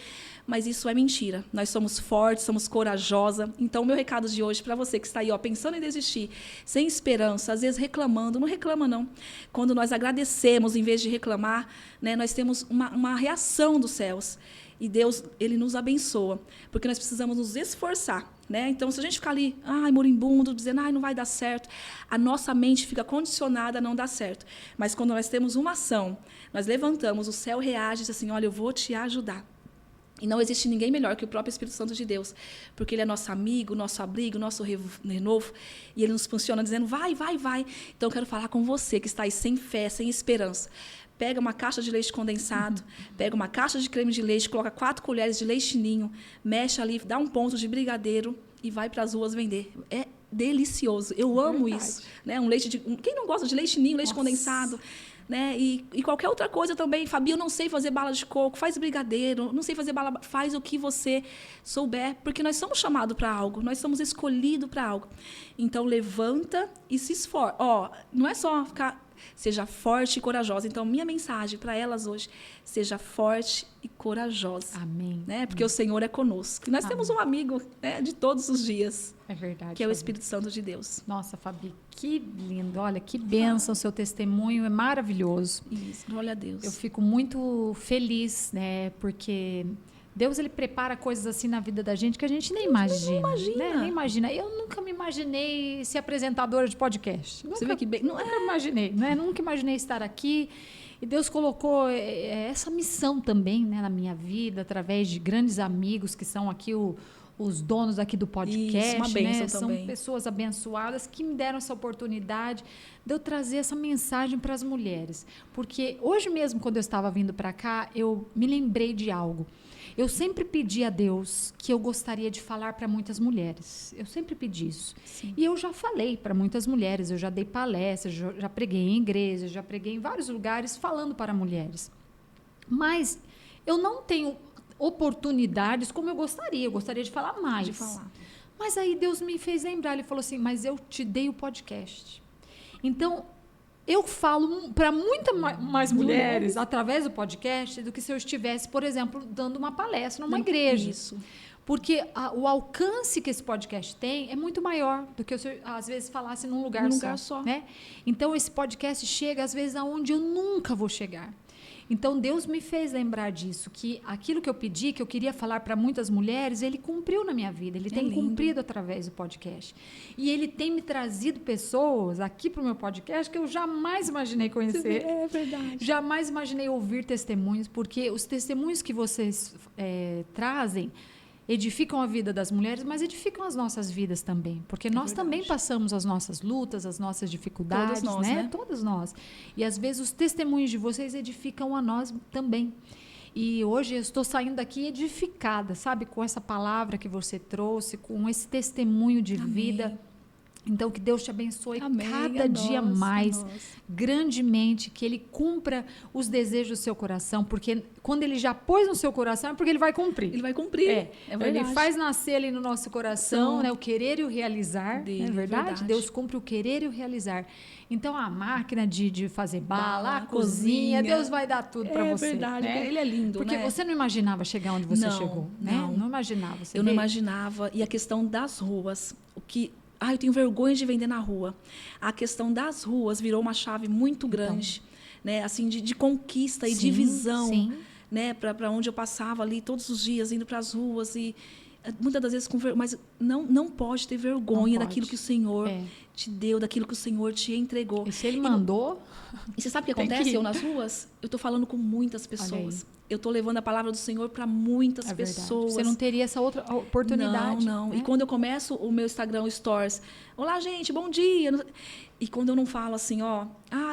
mas isso é mentira. Nós somos fortes, somos corajosas. Então, o meu recado de hoje para você que está aí, ó, pensando em desistir, sem esperança, às vezes reclamando, não reclama não. Quando nós agradecemos em vez de reclamar, né, nós temos uma reação dos céus. E Deus, ele nos abençoa, porque nós precisamos nos esforçar, né? Então, se a gente ficar ali, moribundo, dizendo, não vai dar certo, a nossa mente fica condicionada a não dar certo. Mas quando nós temos uma ação, nós levantamos, o céu reage e diz assim, olha, eu vou te ajudar. E não existe ninguém melhor que o próprio Espírito Santo de Deus, porque ele é nosso amigo, nosso abrigo, nosso renovo, e ele nos funciona dizendo, vai, vai, vai. Então, eu quero falar com você que está aí sem fé, sem esperança. Pega uma caixa de leite condensado, pega uma caixa de creme de leite, coloca 4 colheres de leite ninho, mexe ali, dá um ponto de brigadeiro e vai para as ruas vender. É delicioso. Eu amo isso. Né? Quem não gosta de leite ninho, leite condensado? Né? E qualquer outra coisa também. Fabi, eu não sei fazer bala de coco, faz brigadeiro, não sei fazer bala, faz o que você souber, porque nós somos chamados para algo, nós somos escolhidos para algo. Então, levanta e se esforça. Não é só ficar... Seja forte e corajosa. Então, minha mensagem para elas hoje, seja forte e corajosa. Amém. Né? Porque o Senhor é conosco. E nós temos um amigo, né, de todos os dias. É verdade. Que é o Espírito Santo de Deus. Nossa, Fabi, que lindo. Olha, que bênção o seu testemunho. É maravilhoso. Isso, glória a Deus. Eu fico muito feliz, né? Porque... Deus, ele prepara coisas assim na vida da gente que a gente nem imagina. Não imagina. Né? Nem imagina. Eu nunca me imaginei ser apresentadora de podcast. Você vê que bem... Nunca imaginei, né? Nunca imaginei estar aqui. E Deus colocou essa missão também, né, na minha vida, através de grandes amigos que são aqui os donos aqui do podcast. Isso, uma bênção, né? também. São pessoas abençoadas que me deram essa oportunidade de eu trazer essa mensagem para as mulheres. Porque hoje mesmo, quando eu estava vindo para cá, eu me lembrei de algo. Eu sempre pedi a Deus que eu gostaria de falar para muitas mulheres. Eu sempre pedi isso. Sim. E eu já falei para muitas mulheres, eu já dei palestras, já preguei em igrejas, já preguei em vários lugares falando para mulheres. Mas eu não tenho oportunidades como eu gostaria. Eu gostaria de falar mais. Mas aí Deus me fez lembrar. Ele falou assim, mas eu te dei o podcast. Então... Eu falo para muitas mais mulheres através do podcast do que se eu estivesse, por exemplo, dando uma palestra numa igreja. Isso. Porque o alcance que esse podcast tem é muito maior do que se eu, às vezes, falasse num lugar só. Né? Então, esse podcast chega, às vezes, aonde eu nunca vou chegar. Então, Deus me fez lembrar disso, que aquilo que eu pedi, que eu queria falar para muitas mulheres, Ele cumpriu na minha vida. Ele tem cumprido através do podcast. E Ele tem me trazido pessoas aqui para o meu podcast que eu jamais imaginei conhecer. É verdade. Jamais imaginei ouvir testemunhos, porque os testemunhos que vocês trazem edificam a vida das mulheres, mas edificam as nossas vidas também, porque nós também passamos as nossas lutas, as nossas dificuldades, todos nós, né? Todas nós. E às vezes os testemunhos de vocês edificam a nós também. E hoje eu estou saindo daqui edificada, sabe, com essa palavra que você trouxe, com esse testemunho de vida. Então, que Deus te abençoe cada dia mais, grandemente, que Ele cumpra os desejos do seu coração, porque quando Ele já pôs no seu coração, é porque Ele vai cumprir. Ele vai cumprir, é verdade. Ele faz nascer ali no nosso coração, né, o querer e o realizar, dele, é verdade? Deus cumpre o querer e o realizar. Então, a máquina de fazer bala, a cozinha, Deus vai dar tudo para você. É verdade, né? Ele é lindo, porque você não imaginava chegar onde você chegou, né? Não imaginava. Eu não imaginava. E a questão das ruas, eu tenho vergonha de vender na rua. A questão das ruas virou uma chave muito grande, né? Assim, de conquista e de visão, né? Para onde eu passava ali todos os dias, indo para as ruas e muitas das vezes mas não pode ter vergonha daquilo que o Senhor te deu, daquilo que o Senhor te entregou. E se ele mandou... E você sabe o que Tem que acontece? ir. Eu nas ruas, eu tô falando com muitas pessoas. Eu tô levando a palavra do Senhor para muitas É verdade. pessoas. Você não teria essa outra oportunidade. Não. Né? E quando eu começo o meu Instagram Stories, olá, gente, bom dia. E quando eu não falo assim, ó,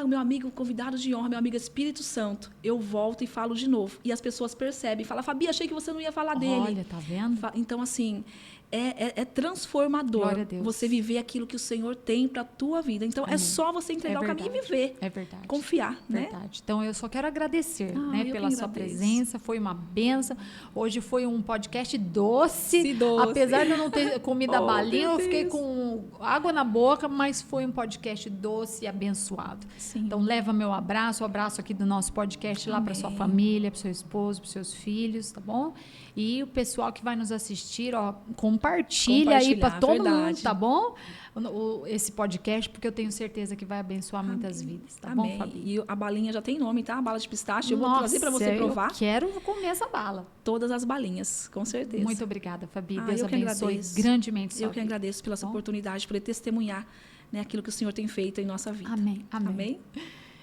o meu amigo convidado de honra, meu amigo Espírito Santo, eu volto e falo de novo. E as pessoas percebem, falam, Fabi, achei que você não ia falar dele. Olha, tá vendo? Então, assim, é transformador Glória a Deus. você viver aquilo que o Senhor tem para a tua vida. Então, Amém. é só você entregar o caminho e viver. É verdade. Confiar, né? Verdade. Então, eu só quero agradecer Eu pela que sua agradeço. presença. Foi uma benção. Hoje foi um podcast doce. Sim, doce. Apesar de eu não ter comido a balinha, meu eu fiquei Deus. com água na boca, mas foi um podcast doce e abençoado. Sim. Então, leva meu abraço, o abraço aqui do nosso podcast lá para sua família, para seu esposo, para seus filhos, tá bom? E o pessoal que vai nos assistir, ó, compartilha aí para todo mundo, tá bom? Esse podcast, porque eu tenho certeza que vai abençoar muitas vidas, tá bom, Fabi? E a balinha já tem nome, tá? A bala de pistache. Eu vou trazer para você provar. Eu quero comer essa bala. Todas as balinhas, com certeza. Muito obrigada, Fabi. Deus eu que abençoe agradeço. grandemente sua Eu que vida. agradeço pela sua oportunidade, por poder testemunhar, né, aquilo que o Senhor tem feito em nossa vida. Amém. Amém?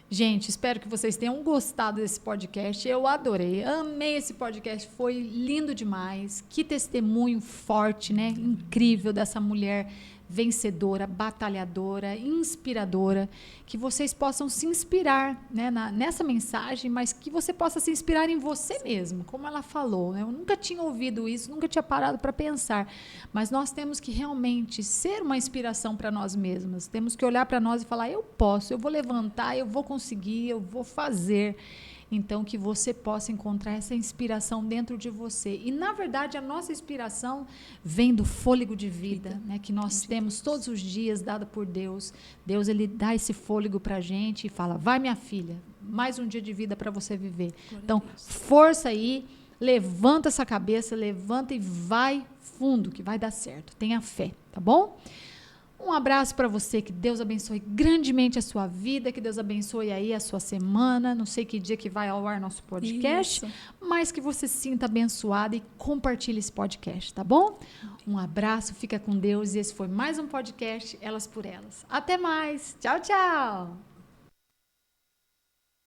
Gente, espero que vocês tenham gostado desse podcast. Eu adorei, amei esse podcast, foi lindo demais. Que testemunho forte, né? Incrível dessa mulher vencedora, batalhadora, inspiradora. Que vocês possam se inspirar, né, nessa mensagem, mas que você possa se inspirar em você mesmo, como ela falou. Né? Eu nunca tinha ouvido isso, nunca tinha parado para pensar. Mas nós temos que realmente ser uma inspiração para nós mesmas. Temos que olhar para nós e falar: eu posso, eu vou levantar, eu vou conseguir, eu vou fazer. Então, que você possa encontrar essa inspiração dentro de você. E, na verdade, a nossa inspiração vem do fôlego de vida, né, que nós temos todos os dias, dado por Deus. Deus, ele dá esse fôlego para a gente e fala: vai, minha filha, mais um dia de vida para você viver. Então, força aí, levanta essa cabeça, levanta e vai fundo, que vai dar certo. Tenha fé, tá bom? Um abraço para você, que Deus abençoe grandemente a sua vida, que Deus abençoe aí a sua semana, não sei que dia que vai ao ar nosso podcast, mas que você se sinta abençoado e compartilhe esse podcast, tá bom? Um abraço, fica com Deus e esse foi mais um podcast Elas por Elas. Até mais, tchau, tchau!